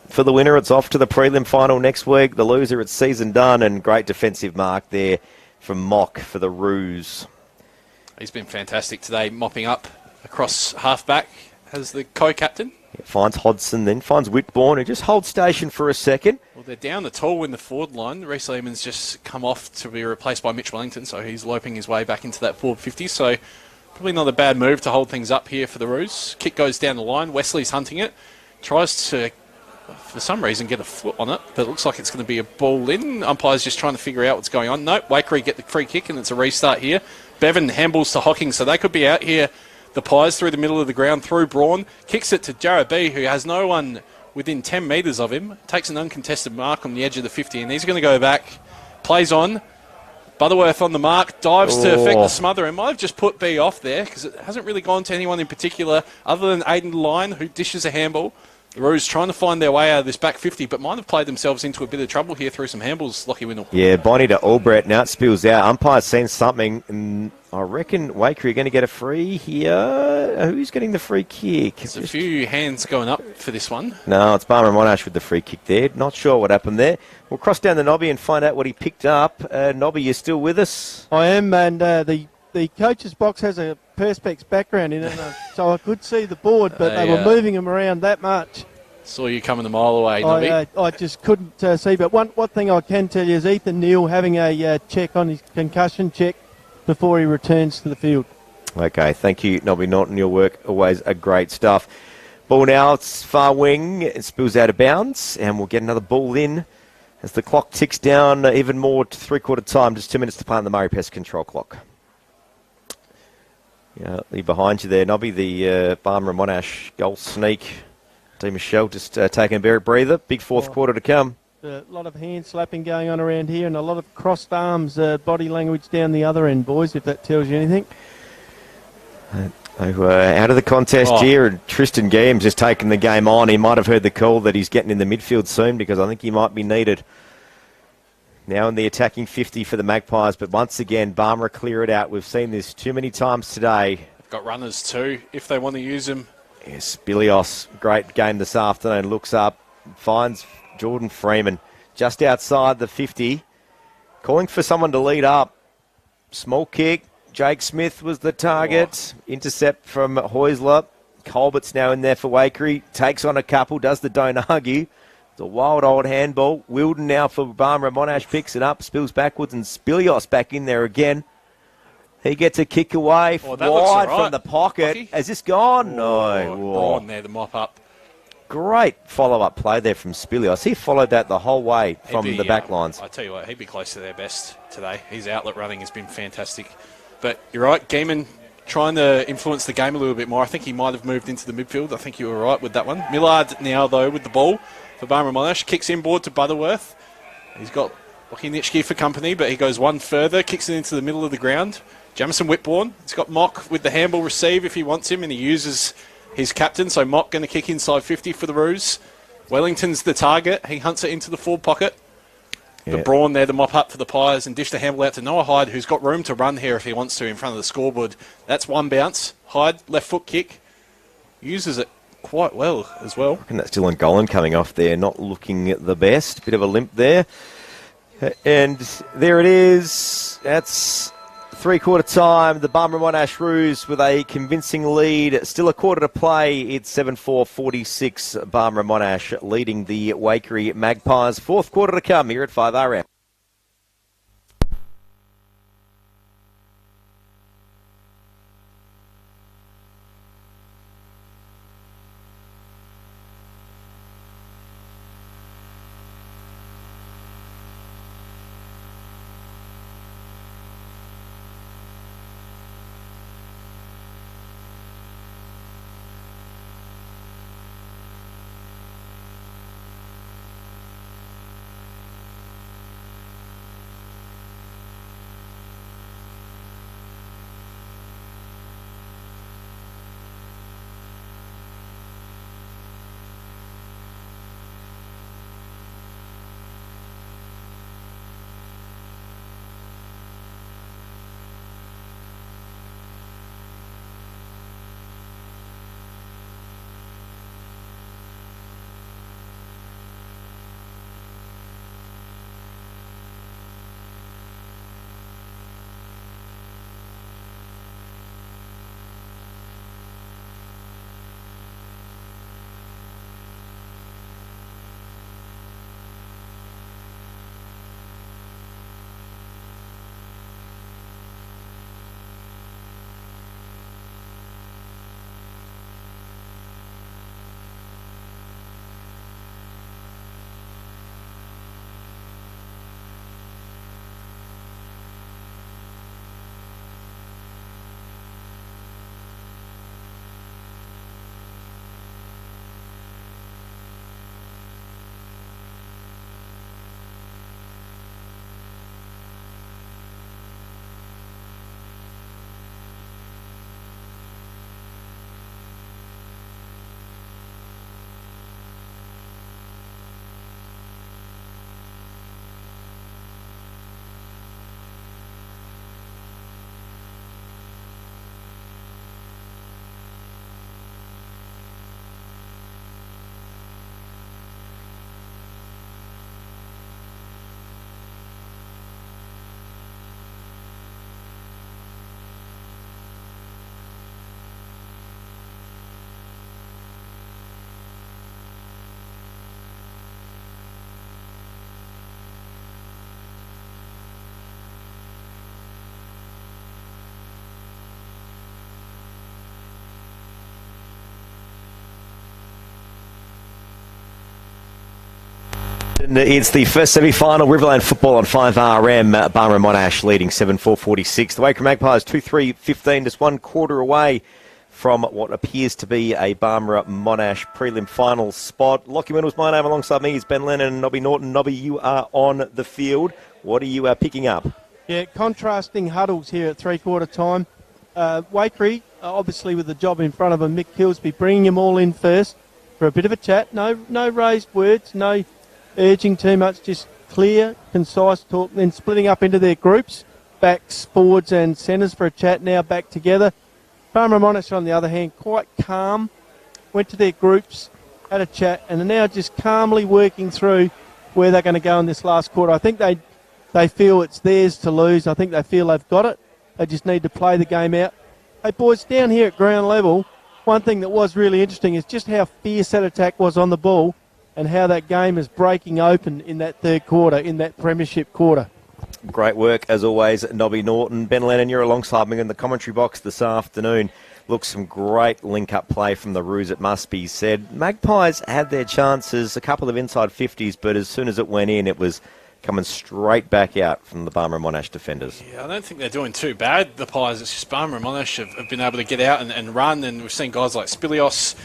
For the winner, it's off to the prelim final next week. The loser, it's season done, and great defensive mark there from Mock for the Roos. He's been fantastic today, mopping up across half-back as the co-captain. It finds Hodson, then finds Whitbourne, who just holds station for a second. Well, they're down the tall in the forward line. Reece Lehman's just come off to be replaced by Mitch Wellington, so he's loping his way back into that forward 50. So probably not a bad move to hold things up here for the Roos. Kick goes down the line. Wesley's hunting it. Tries to, for some reason, get a foot on it, but it looks like it's going to be a ball in. Umpire's just trying to figure out what's going on. Nope, Waikerie get the free kick, and it's a restart here. Bevan handballs to Hocking, so they could be out here. The Pies through the middle of the ground, through Braun, kicks it to Jarrah B, who has no one within 10 metres of him, takes an uncontested mark on the edge of the 50, and he's going to go back, plays on. Butterworth on the mark, dives to effect the smother, and might have just put B off there, because it hasn't really gone to anyone in particular, other than Aiden Line, who dishes a handball. The Roos trying to find their way out of this back 50, but might have played themselves into a bit of trouble here through some handballs, Lockie Windle. Yeah, Bonnie to Albrecht, now it spills out. Umpire's seen something, and I reckon Waikerie are going to get a free here. Who's getting the free kick? There's a few hands going up for this one. No, it's Barmera Monash with the free kick there. Not sure what happened there. We'll cross down the Nobby and find out what he picked up. Nobby, you still with us? I am, and the coach's box has a Perspex background in it, so I could see the board, but they were moving them around that much. Saw you coming a mile away, Nobby. I just couldn't see, but one thing I can tell you is Ethan Neal having a check on his concussion check before he returns to the field. Okay, thank you, Nobby Norton. Your work, always a great stuff. Ball now, it's far wing. It spills out of bounds, and we'll get another ball in as the clock ticks down even more to three-quarter time. Just 2 minutes to play on the Murray Pest Control clock. Yeah, behind you there, Nobby, the Barmera Monash goal sneak. D. Michelle just taking a bear breather. Big fourth quarter to come. A lot of hand slapping going on around here, and a lot of crossed arms, body language down the other end, boys, if that tells you anything. Out of the contest here, and Tristan Games just taking the game on. He might have heard the call that he's getting in the midfield soon, because I think he might be needed. Now in the attacking 50 for the Magpies, but once again, Barmera clear it out. We've seen this too many times today. They've got runners too, if they want to use them. Yes, Bilios, great game this afternoon. Looks up, finds Jordan Freeman just outside the 50, calling for someone to lead up. Small kick. Jake Smith was the target. Intercept from Heusler. Colbert's now in there for Waikerie. Takes on a couple, does the don't argue. It's a wild old handball. Wilden now for Barmera Monash picks it up, spills backwards, and Spilios back in there again. He gets a kick away wide from the pocket. Lucky. Has this gone? No. Braun there, the mop up. Great follow-up play there from Spilios. He followed that the whole way from the back lines. I tell you what, he'd be close to their best today. His outlet running has been fantastic. But you're right, Gaiman trying to influence the game a little bit more. I think he might have moved into the midfield. I think you were right with that one. Millard now, though, with the ball for Barmera Monash. Kicks inboard to Butterworth. He's got Lockie Nitschke for company, but he goes one further, kicks it into the middle of the ground. Jamison Whitbourne. He's got Mock with the handball receive if he wants him, and he uses his captain. So Mock going to kick inside 50 for the Roos. Wellington's the target. He hunts it into the forward pocket. Yeah. But Braun there to mop up for the Pies and dish the handball out to Noah Hyde, who's got room to run here if he wants to in front of the scoreboard. That's one bounce. Hyde, left foot kick. Uses it quite well as well. And that's Dylan Golan coming off there, not looking the best. Bit of a limp there. And there it is. That's three-quarter time. The Barmera Monash Roos with a convincing lead. Still a quarter to play. It's 7-4-46. Barmera Monash leading the Waikerie Magpies. Fourth quarter to come here at 5RM. And it's the first semi-final, Riverland football on 5RM. Barmera Monash leading 7-4-46. The Waikerie Magpies 2-3-15, just one quarter away from what appears to be a Barmera Monash prelim final spot. Lockie Wendell's my name. Alongside me is Ben Lennon and Nobby Norton. Nobby, you are on the field. What are you picking up? Yeah, contrasting huddles here at three-quarter time. Waikerie, obviously with the job in front of him, Mick Kilsby, bringing them all in first for a bit of a chat. No raised words, no urging too much, just clear, concise talk, then splitting up into their groups, backs, forwards and centres for a chat, now back together. Barmera Monash, on the other hand, quite calm, went to their groups, had a chat, and are now just calmly working through where they're going to go in this last quarter. I think they feel it's theirs to lose. I think they feel they've got it. They just need to play the game out. Hey, boys, down here at ground level, one thing that was really interesting is just how fierce that attack was on the ball and how that game is breaking open in that third quarter, in that premiership quarter. Great work, as always, Nobby Norton. Ben Lennon, you're alongside me in the commentary box this afternoon. Look, some great link-up play from the Roos, it must be said. Magpies had their chances, a couple of inside 50s, but as soon as it went in, it was coming straight back out from the Barmera Monash defenders. Yeah, I don't think they're doing too bad, the Pies. It's just Barmera Monash have been able to get out and run, and we've seen guys like Spilios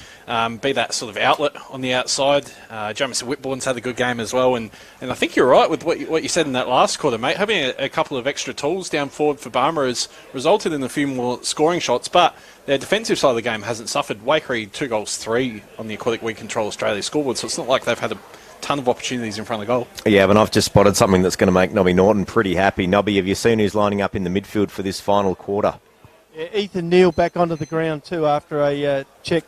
be that sort of outlet on the outside. Jamison Whitbourne's had a good game as well, and I think you're right with what you said in that last quarter, mate. Having a couple of extra tools down forward for Barmera has resulted in a few more scoring shots, but their defensive side of the game hasn't suffered. Waikerie 2 goals 3 on the Aquatic We Control Australia scoreboard, so it's not like they've had a ton of opportunities in front of goal. Yeah, but I've just spotted something that's going to make Nobby Norton pretty happy. Nobby, have you seen who's lining up in the midfield for this final quarter? Yeah, Ethan Neal back onto the ground too after a check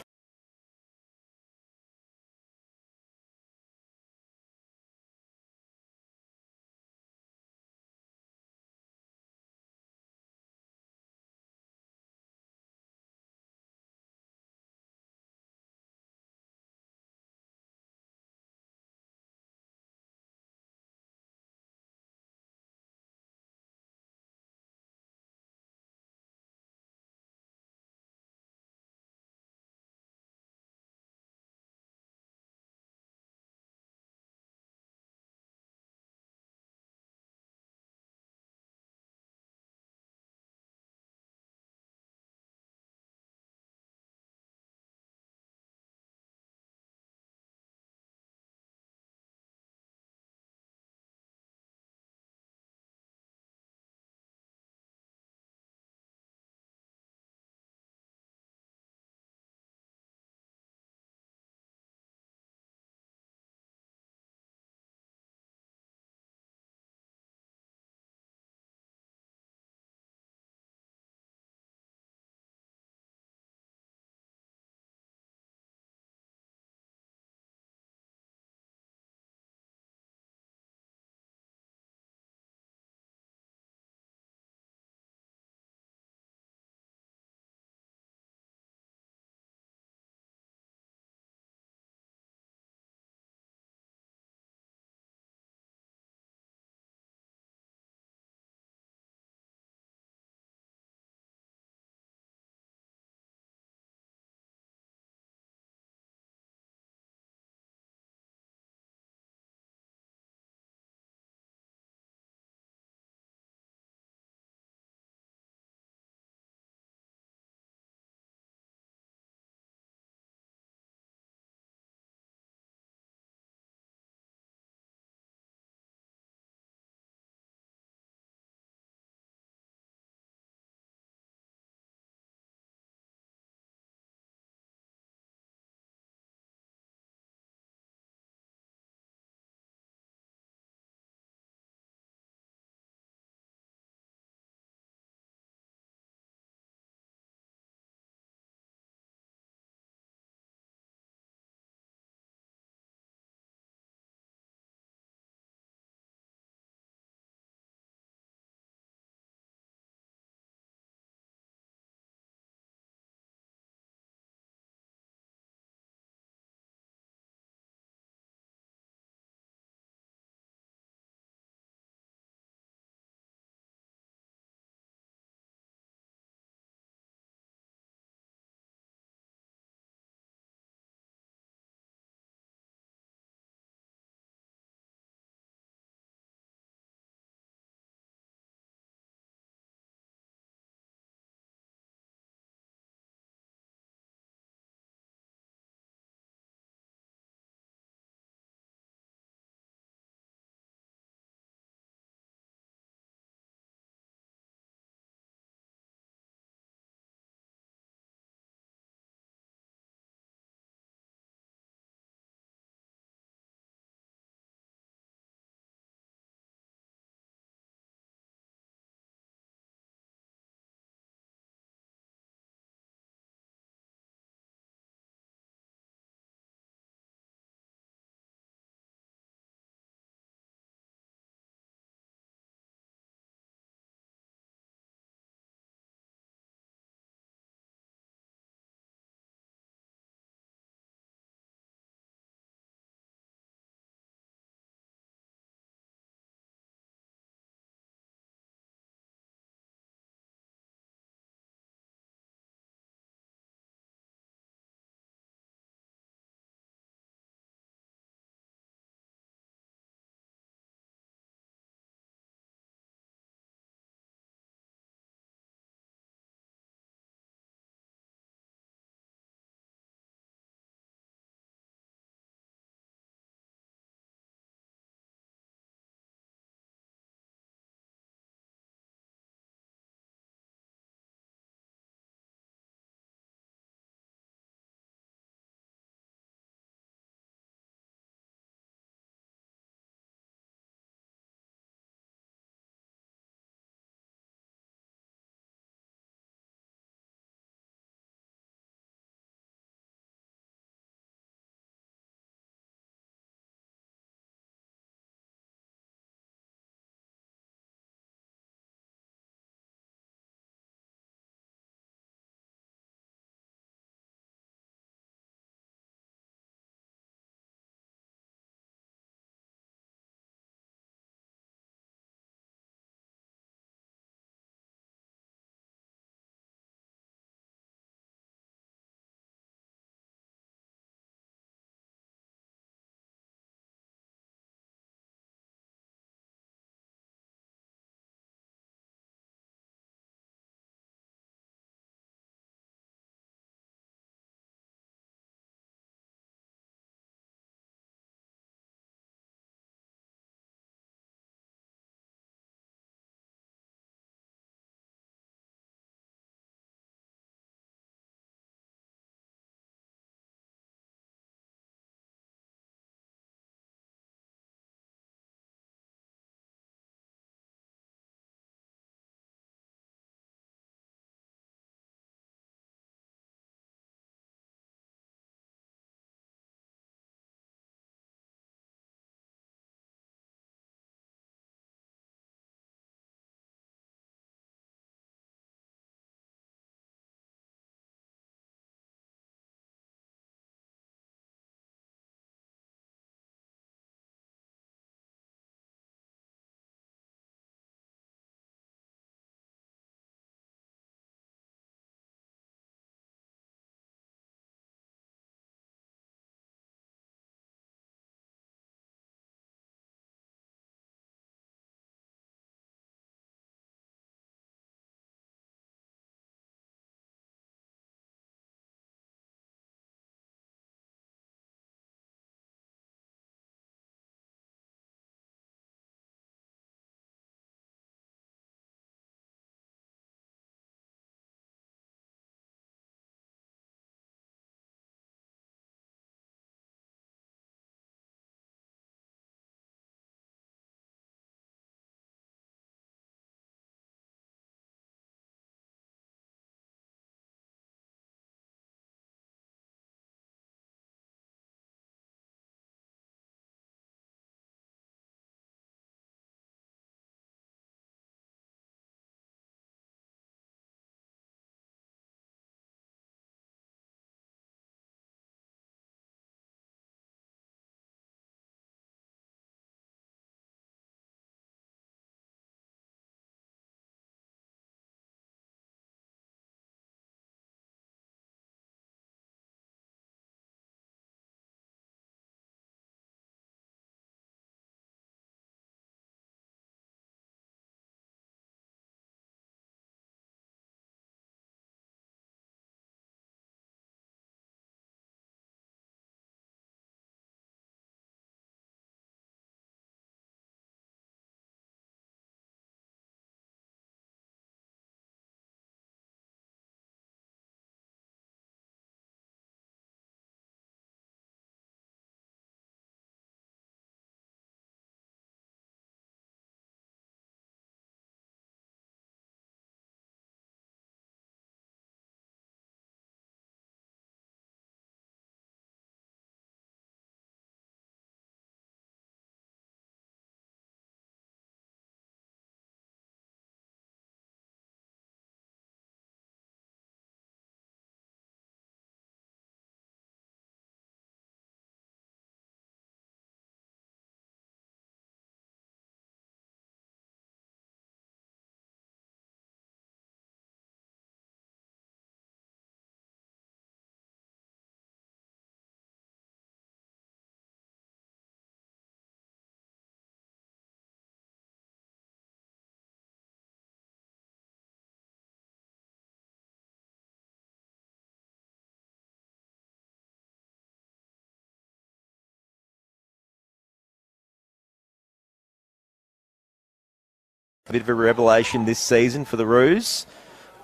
A bit of a revelation this season for the Roos.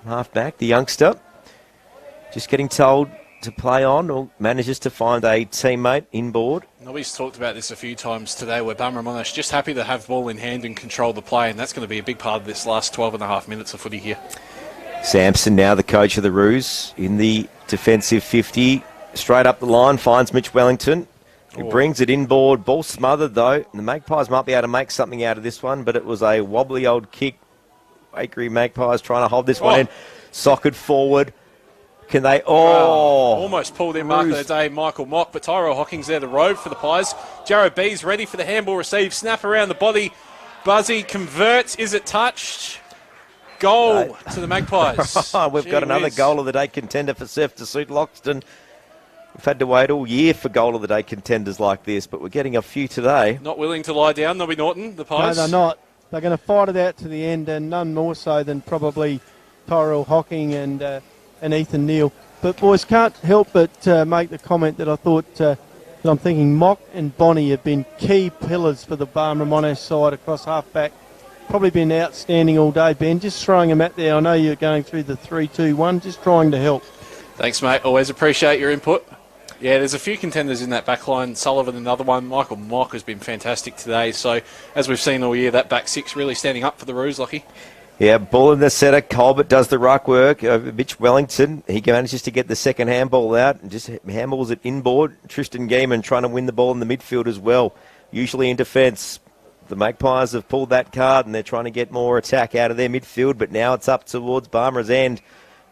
Halfback, the youngster, just getting told to play on, or manages to find a teammate inboard. Nobby's talked about this a few times today, where Barmera Monash just happy to have ball in hand and control the play, and that's going to be a big part of this last 12 and a half minutes of footy here. Sampson, now the coach of the Roos, in the defensive 50, straight up the line, finds Mitch Wellington, who brings it inboard. Ball smothered though, and the Magpies might be able to make something out of this one, but it was a wobbly old kick. Waikerie Magpies trying to hold this one in. Socket forward. Can they... almost pulled in mark of the day, Michael Mock, but Tyrell Hocking's there to rove for the Pies. Jarrod B's ready for the handball receive. Snap around the body. Buzzy converts. Is it touched? Goal to the Magpies. We've got another goal of the day contender for Surf to suit Loxton. We've had to wait all year for goal of the day contenders like this, but we're getting a few today. Not willing to lie down, Nobby Norton, the Pies. No, they're not. They're going to fight it out to the end, and none more so than probably Tyrell Hocking and Ethan Neal. But, boys, can't help but make the comment that I thought, that I'm thinking Mock and Bonnie have been key pillars for the Barmera Monash side across half-back. Probably been outstanding all day, Ben. Just throwing them out there. I know you're going through the 3-2-1, just trying to help. Thanks, mate. Always appreciate your input. Yeah, there's a few contenders in that back line. Sullivan, another one. Michael Mock has been fantastic today. So, as we've seen all year, that back six really standing up for the Roos, Lockie. Yeah, ball in the centre. Colbert does the ruck work. Mitch Wellington, he manages to get the second handball out and just handballs it inboard. Tristan Gaiman trying to win the ball in the midfield as well. Usually in defence. The Magpies have pulled that card and they're trying to get more attack out of their midfield, but now it's up towards Barmera's end.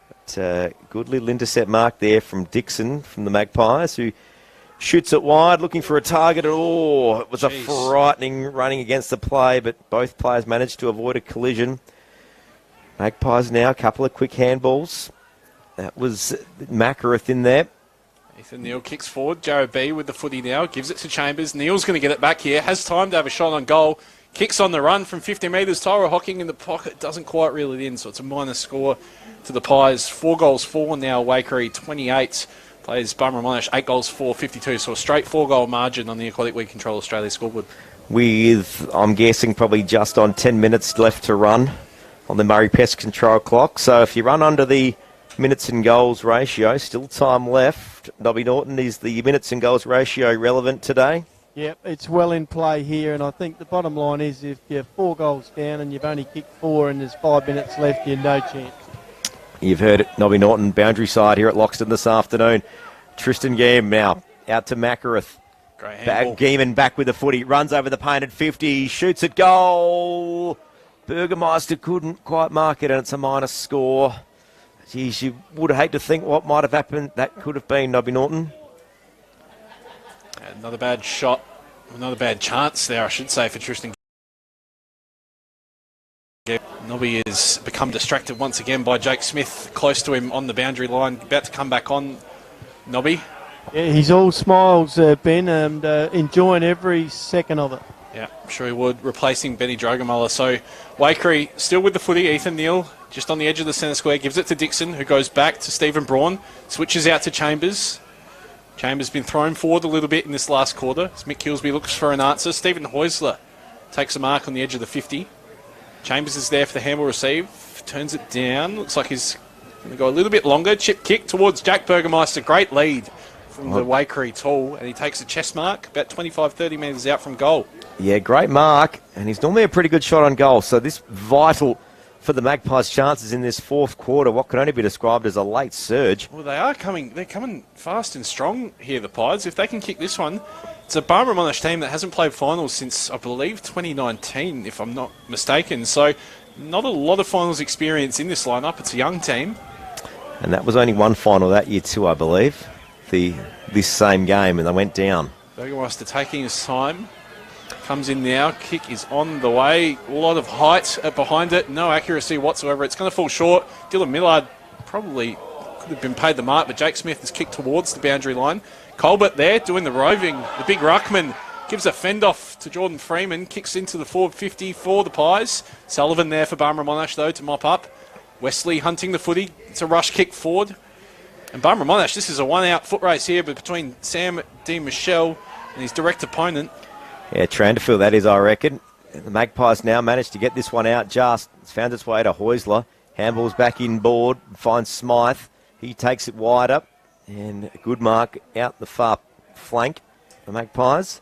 But, good little intercept mark there from Dixon from the Magpies, who shoots it wide, looking for a target. Oh, it was a frightening running against the play, but both players managed to avoid a collision. Magpies now, a couple of quick handballs. That was Macareth in there. Ethan Neal kicks forward. Jarrod B with the footy now. Gives it to Chambers. Neal's going to get it back here. Has time to have a shot on goal. Kicks on the run from 50 metres. Tyrell Hocking in the pocket. Doesn't quite reel it in, so it's a minus score to the Pies. 4 goals, 4 now. Waikerie 28. Plays Barmera Monash 8 goals, 4, 52. So a straight 4-goal margin on the Aquatic Week Control Australia scoreboard. With, I'm guessing, probably just on 10 minutes left to run on the Murray Pest Control clock. So if you run under the minutes and goals ratio, still time left. Nobby Norton, is the minutes and goals ratio relevant today? Yep, it's well in play here, and I think the bottom line is if you're 4 goals down and you've only kicked 4 and there's 5 minutes left, you've no chance. You've heard it, Nobby Norton, boundary side here at Loxton this afternoon. Tristan Game now, out to Macareth. Great handball. Gaiman back with the footy, runs over the painted 50, shoots at goal. Burgermeister couldn't quite mark it, and it's a minus score. Geez, you would hate to think what might have happened. That could have been Nobby Norton. Another bad shot, another bad chance there, I should say, for Tristan. Nobby has become distracted once again by Jake Smith, close to him on the boundary line, about to come back on. Nobby. Yeah, he's all smiles, Ben, and enjoying every second of it. Yeah, I'm sure he would, replacing Benny Drogemuller. So Waikerie still with the footy. Ethan Neal just on the edge of the centre square, gives it to Dixon, who goes back to Stephen Braun, switches out to Chambers. Chambers been thrown forward a little bit in this last quarter as Mick Kilsby looks for an answer. Stephen Heusler takes a mark on the edge of the 50. Chambers is there for the handball receive, turns it down. Looks like he's going to go a little bit longer. Chip kick towards Jack Burgermeister. Great lead from the Waikerie tall, and he takes a chest mark about 25-30 metres out from goal. Yeah, great mark, and he's normally a pretty good shot on goal. So this vital for the Magpies' chances in this fourth quarter, what can only be described as a late surge. Well, they're coming fast and strong here, the Pies. If they can kick this one, it's a Barmera Monash team that hasn't played finals since, I believe, 2019, if I'm not mistaken. So not a lot of finals experience in this lineup. It's a young team. And that was only one final that year too, I believe, this same game, and they went down. Burgermeister taking his time. Comes in now. Kick is on the way. A lot of height behind it. No accuracy whatsoever. It's going to fall short. Dylan Millard probably could have been paid the mark, but Jake Smith has kicked towards the boundary line. Colbert there doing the roving. The big ruckman gives a fend off to Jordan Freeman. Kicks into the forward 50 for the Pies. Sullivan there for Barmera Monash, though, to mop up. Wesley hunting the footy. It's a rush kick forward. And Barmera Monash, this is a one-out foot race here between Sam D. Michelle and his direct opponent. Yeah, Tranderfield, that is, I reckon. And the Magpies now managed to get this one out just. It's found its way to Heusler. Handball's back inboard, finds Smythe. He takes it wider. And a good mark out the far flank. The Magpies.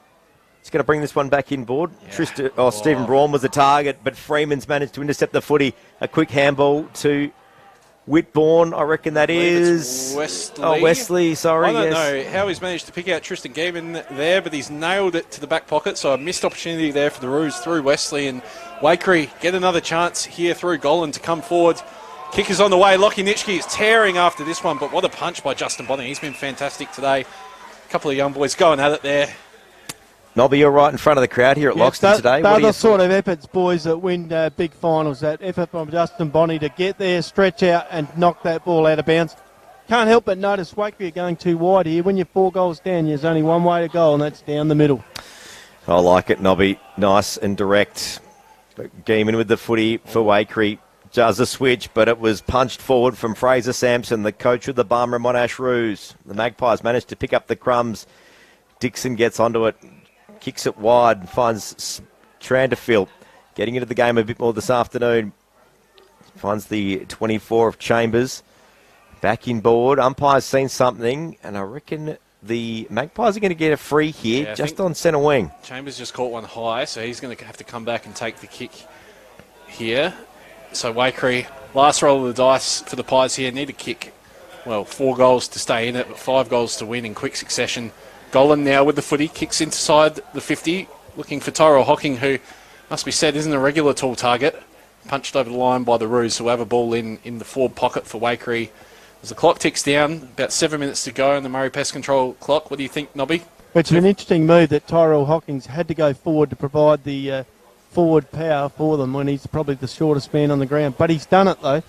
He's going to bring this one back inboard. Yeah. Stephen Braun was the target, but Freeman's managed to intercept the footy. A quick handball to Whitbourne, I reckon that is. Wesley. Oh, Wesley, sorry. I don't know how he's managed to pick out Tristan Gaiman there, but he's nailed it to the back pocket, so a missed opportunity there for the Roos through Wesley. And Waikerie get another chance here through Golan to come forward. Kick is on the way. Lockie Nitschke is tearing after this one, but what a punch by Justin Bonner. He's been fantastic today. A couple of young boys going at it there. Nobby, you're right in front of the crowd here at Loxton today. They're the sort of efforts, boys, that win big finals. That effort from Justin Bonney to get there, stretch out and knock that ball out of bounds. Can't help but notice Waikerie are going too wide here. When you're 4 goals down, there's only one way to go, and that's down the middle. I like it, Nobby. Nice and direct. Gaiman with the footy for Waikerie. Does a switch, but it was punched forward from Fraser Sampson, the coach of the Barmera Monash Roos. The Magpies managed to pick up the crumbs. Dixon gets onto it. Kicks it wide, finds Tranderfield getting into the game a bit more this afternoon. Finds the 24 of Chambers. Back in board. Umpire's seen something, and I reckon the Magpies are going to get a free here just on centre wing. Chambers just caught one high, so he's going to have to come back and take the kick here. So Waikerie, last roll of the dice for the Pies here, need a kick. Well, 4 goals to stay in it, but 5 goals to win in quick succession. Golan now with the footy, kicks inside the 50, looking for Tyrell Hocking, who, must be said, isn't a regular tall target. Punched over the line by the Roos, who have a ball in the forward pocket for Waikerie. As the clock ticks down, about 7 minutes to go on the Murray Pest Control clock. What do you think, Nobby? It's an interesting move that Tyrell Hockings had to go forward to provide the forward power for them when he's probably the shortest man on the ground. But he's done it, though.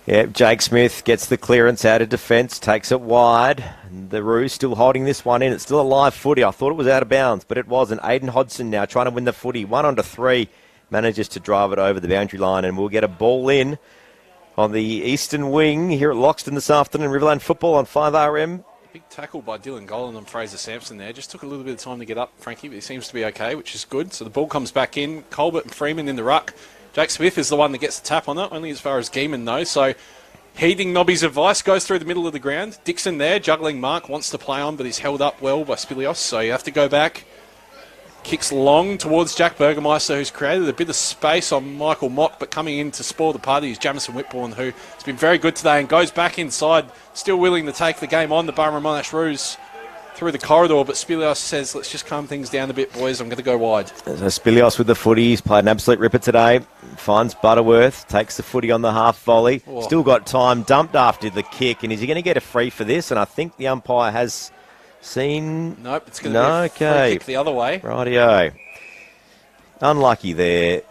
Yeah, Jake Smith gets the clearance out of defence, takes it wide. The Roos still holding this one in. It's still a live footy. I thought it was out of bounds, but it wasn't. Aidan Hodgson now trying to win the footy. 1-3. Manages to drive it over the boundary line, and we'll get a ball in on the eastern wing here at Loxton this afternoon. Riverland football on 5RM. Big tackle by Dylan Golan and Fraser Sampson there. Just took a little bit of time to get up, Frankie, but he seems to be okay, which is good. So the ball comes back in. Colbert and Freeman in the ruck. Jake Smith is the one that gets the tap on it, only as far as Gaiman though. So heeding Nobby's advice, goes through the middle of the ground. Dixon there, juggling mark, wants to play on, but he's held up well by Spilios, so you have to go back. Kicks long towards Jack Burgermeister, who's created a bit of space on Michael Mock, but coming in to spoil the party is Jamison Whitbourne, who has been very good today and goes back inside, still willing to take the game on. The Barmera Monash Roos through the corridor, but Spilios says, let's just calm things down a bit, boys. I'm going to go wide. So Spilios with the footy. He's played an absolute ripper today. Finds Butterworth, takes the footy on the half volley. Oh. Still got time, dumped after the kick, and is he going to get a free for this? And I think the umpire has seen... Nope, it's going to be a free kick the other way. Rightio. Unlucky there,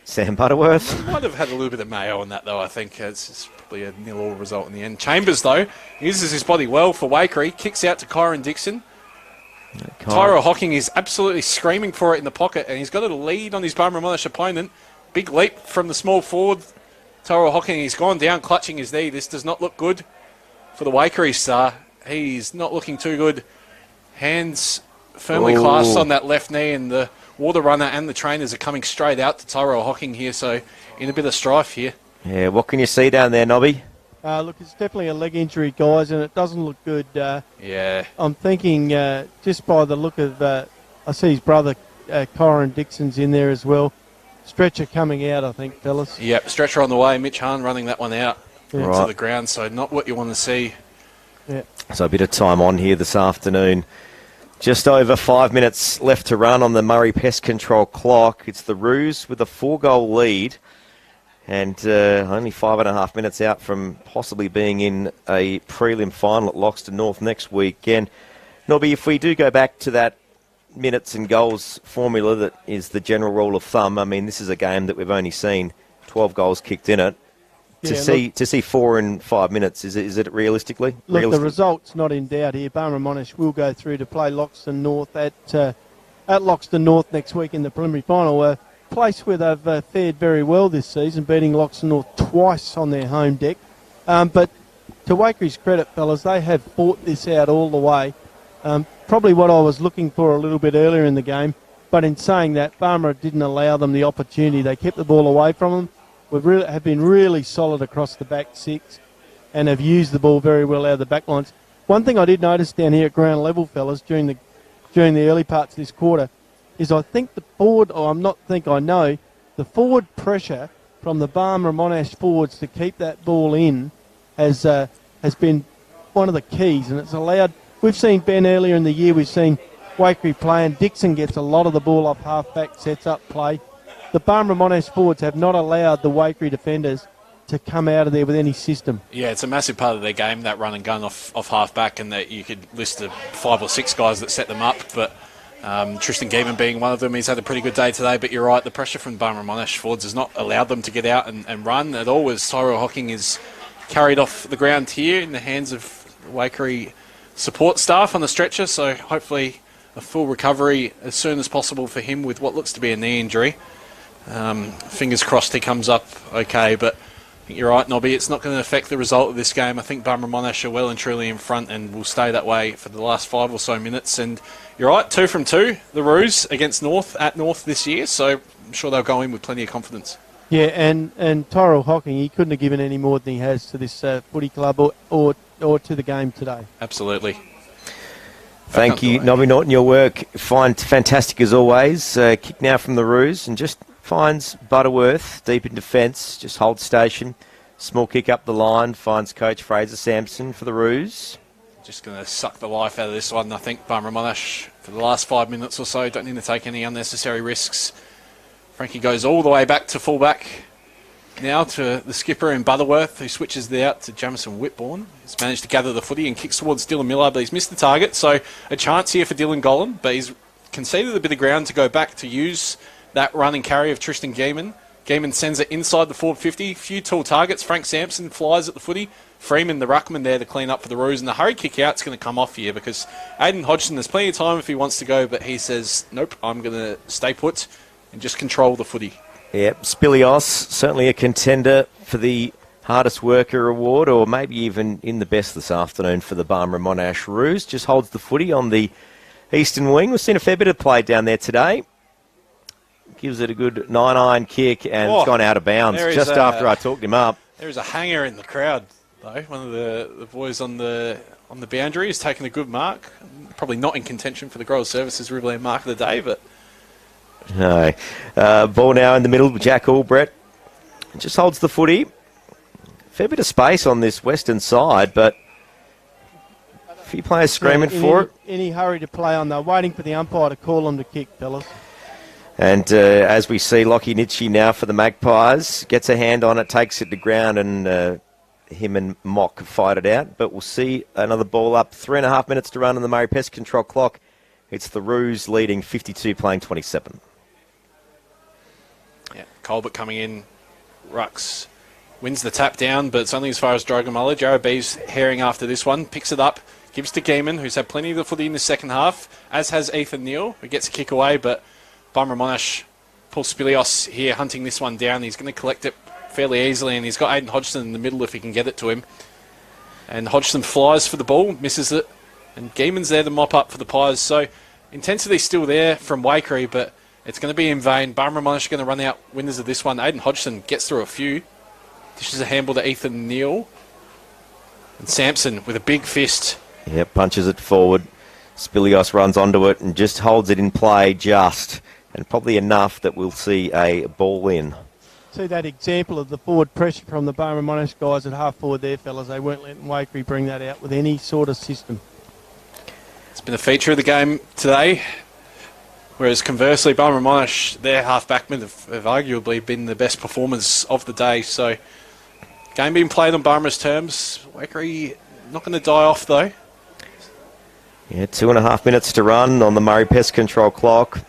Sam Butterworth. Might have had a little bit of mayo on that, though, I think. It's probably a 0-0 result in the end. Chambers, though, uses his body well for Waikerie. Kicks out to Kyron Dixon. Tyrell Hocking is absolutely screaming for it in the pocket, and he's got a lead on his Barmera Monash opponent. Big leap from the small forward. Tyrell Hocking, he's gone down, clutching his knee. This does not look good for the Waikerie star. He's not looking too good. Hands firmly clasped on that left knee, and the water runner and the trainers are coming straight out to Tyrell Hocking here, so in a bit of strife here. Yeah, what can you see down there, Nobby? Look, it's definitely a leg injury, guys, and it doesn't look good. Yeah. I'm thinking, just by the look of, I see his brother, Kyron Dixon's in there as well. Stretcher coming out, I think, fellas. Yep, stretcher on the way. Mitch Hahn running that one out to Right. the ground, so not what you want to see. Yeah. So a bit of time on here this afternoon. Just over 5 minutes left to run on the Murray Pest Control clock. It's the Roos with a 4-goal lead. And only 5.5 minutes out from possibly being in a prelim final at Loxton North next weekend. Nobby, if we do go back to that minutes and goals formula that is the general rule of thumb, I mean, this is a game that we've only seen 12 goals kicked in it. To see 4 in 5 minutes, is it realistically? Look, the result's not in doubt here. Barmera Monash will go through to play Loxton North at Loxton North next week in the preliminary final. Place where they've fared very well this season, beating Loxton North twice on their home deck. But to Wakerie's credit, fellas, they have fought this out all the way. Probably what I was looking for a little bit earlier in the game. But in saying that, Barmera didn't allow them the opportunity. They kept the ball away from them. Have been really solid across the back six and have used the ball very well out of the back lines. One thing I did notice down here at ground level, fellas, during the early parts of this quarter, is I think the forward pressure from the Barmera Monash forwards to keep that ball in has been one of the keys, and it's allowed. We've seen Ben earlier in the year. We've seen Waikerie play, and Dixon gets a lot of the ball off half-back, sets up play. The Barmera Monash forwards have not allowed the Waikerie defenders to come out of there with any system. Yeah, it's a massive part of their game, that run and gun off half-back, and that you could list the 5 or 6 guys that set them up, but Tristan Geeman being one of them. He's had a pretty good day today, but you're right, the pressure from Barmera Monash forwards has not allowed them to get out and run at all, as Tyrell Hocking is carried off the ground here in the hands of Waikerie support staff on the stretcher, so hopefully a full recovery as soon as possible for him with what looks to be a knee injury. Fingers crossed he comes up okay, but I think you're right, Nobby. It's not going to affect the result of this game. I think Barmera Monash are well and truly in front and will stay that way for the last 5 or so minutes. And you're right, 2 from 2, the Roos against North at North this year, so I'm sure they'll go in with plenty of confidence. Yeah, and Tyrell Hocking, he couldn't have given any more than he has to this footy club or to the game today. Absolutely. Thank you, Nobby Norton. Your work fantastic as always. Kick now from the Roos and just finds Butterworth deep in defence. Just holds station. Small kick up the line. Finds coach Fraser Sampson for the Roos. Just going to suck the life out of this one. I think Barmera Monash for the last 5 minutes or so don't need to take any unnecessary risks. Frankie goes all the way back to fullback. Now to the skipper in Butterworth, who switches there out to Jamison Whitbourne. He's managed to gather the footy and kicks towards Dylan Miller, but he's missed the target. So a chance here for Dylan Gollan, but he's conceded a bit of ground to go back to use that run and carry of Tristan Geeman. Geeman sends it inside the forward 50. Few tall targets. Frank Sampson flies at the footy. Freeman, the ruckman there to clean up for the Roos. And the hurry kick out's going to come off here because Aidan Hodgson has plenty of time if he wants to go, but he says, nope, I'm going to stay put and just control the footy. Yep, Spilios, certainly a contender for the hardest worker award, or maybe even in the best this afternoon for the Barmera Monash Roos. Just holds the footy on the eastern wing. We've seen a fair bit of play down there today. Gives it a good 9-iron kick, and it's gone out of bounds just after I talked him up. There is a hanger in the crowd, though. One of the boys on the boundary has taken a good mark. Probably not in contention for the Growers Services Riverland mark of the day, but... No. Ball now in the middle, Jack Albrecht. Just holds the footy. Fair bit of space on this western side, but a few players screaming for it. Any hurry to play on, they're waiting for the umpire to call them to kick, fellas. And as we see, Lockie Nitchie now for the Magpies. Gets a hand on it, takes it to ground, and him and Mock fight it out. But we'll see another ball up. 3.5 minutes to run on the Murray Pest Control clock. It's the Roos leading 52, playing 27. Yeah, Colbert coming in. Rux wins the tap down, but it's only as far as Drogamullah. Jared B's herring after this one. Picks it up. Gives to Geeman, who's had plenty of the footy in the second half, as has Ethan Neal, who gets a kick away, but Barmera Monash, Paul Spilios here hunting this one down. He's going to collect it fairly easily, and he's got Aidan Hodgson in the middle if he can get it to him. And Hodgson flies for the ball, misses it, and Geeman's there to mop up for the Pies. So intensity's still there from Waikerie, but it's going to be in vain. Barmera Monash are going to run out winners of this one. Aidan Hodgson gets through a few. Dishes a handball to Ethan Neal. And Sampson with a big fist. Yeah, punches it forward. Spilios runs onto it and just holds it in play just. And probably enough that we'll see a ball in. See that example of the forward pressure from the Barmera Monash guys at half forward there, fellas. They weren't letting Waikerie bring that out with any sort of system. It's been a feature of the game today. Whereas conversely, Barmera Monash, their half-backmen have arguably been the best performers of the day. So, game being played on Barmera's terms. Waikerie not going to die off, though. Yeah, 2.5 minutes to run on the Murray Pest Control clock.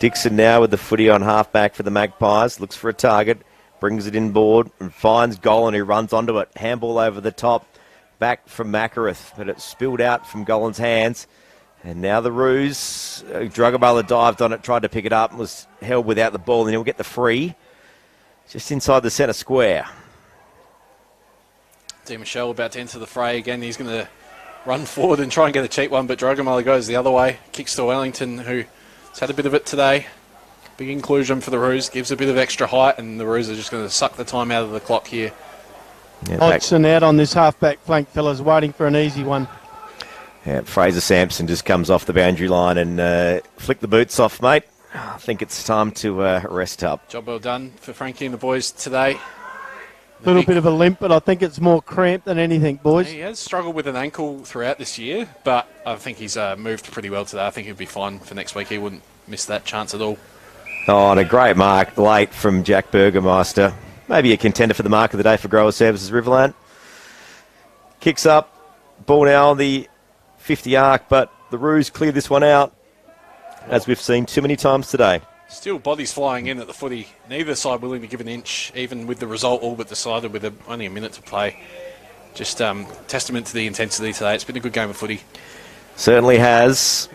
Dixon now with the footy on half-back for the Magpies. Looks for a target. Brings it inboard and finds Gollan, who runs onto it. Handball over the top. Back from Makareth, but it spilled out from Gollan's hands. And now the Roos. Drogamullah dived on it, tried to pick it up, and was held without the ball, and he'll get the free. Just inside the centre square. D. Michelle about to enter the fray again. He's going to run forward and try and get a cheap one, but Drogamullah goes the other way. Kicks to Wellington, who It's had a bit of it today. Big inclusion for the Roos. Gives a bit of extra height, and the Roos are just going to suck the time out of the clock here. Yeah, Loxton out on this half-back flank, fellas, waiting for an easy one. yeah, Fraser Sampson just comes off the boundary line and flick the boots off, mate. I think it's time to rest up. Job well done for Frankie and the boys today. A little bit of a limp, but I think it's more cramp than anything, boys. He has struggled with an ankle throughout this year, but I think he's moved pretty well today. I think he'll be fine for next week. He wouldn't miss that chance at all. Oh, and a great mark late from Jack Burgermeister. Maybe a contender for the mark of the day for Grower Services Riverland. Kicks up, ball now on the 50 arc, but the Roos clear this one out, as we've seen too many times today. Still bodies flying in at the footy. Neither side willing to give an inch, even with the result all but decided with only a minute to play. Just testament to the intensity today. It's been a good game of footy. Certainly has.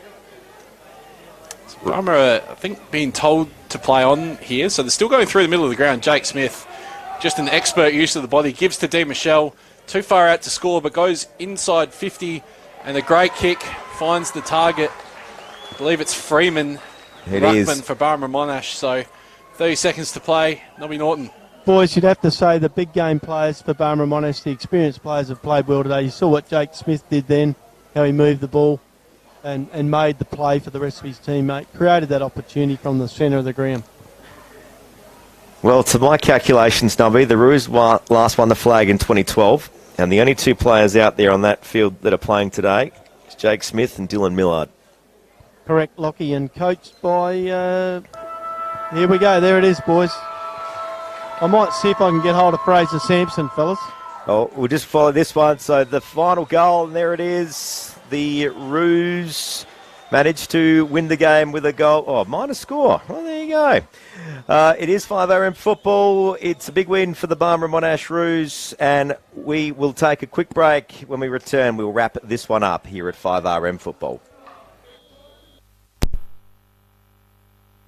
Barmera, I think, being told to play on here, so they're still going through the middle of the ground. Jake Smith, just an expert use of the body, gives to D. Michelle. Too far out to score, but goes inside 50, and a great kick finds the target. I believe it's Freeman. It Ruckman is. for Barmera Monash, so 30 seconds to play. Nobby Norton. Boys, you'd have to say the big game players for Barmera Monash, the experienced players, have played well today. You saw what Jake Smith did then, how he moved the ball and made the play for the rest of his teammate. Created that opportunity from the centre of the ground. Well, to my calculations, Nubby, the Roos last won the flag in 2012, and the only two players out there on that field that are playing today is Jake Smith and Dylan Millard. Correct, Lockie, and coached by... here we go, there it is, boys. I might see if I can get hold of Fraser Sampson, fellas. Oh, we'll just follow this one. So the final goal, and there it is. The Roos managed to win the game with a goal. Oh, minus score. Well, there you go. It is 5RM football. It's a big win for the Barmera Monash Roos, and we will take a quick break. When we return, we'll wrap this one up here at 5RM football.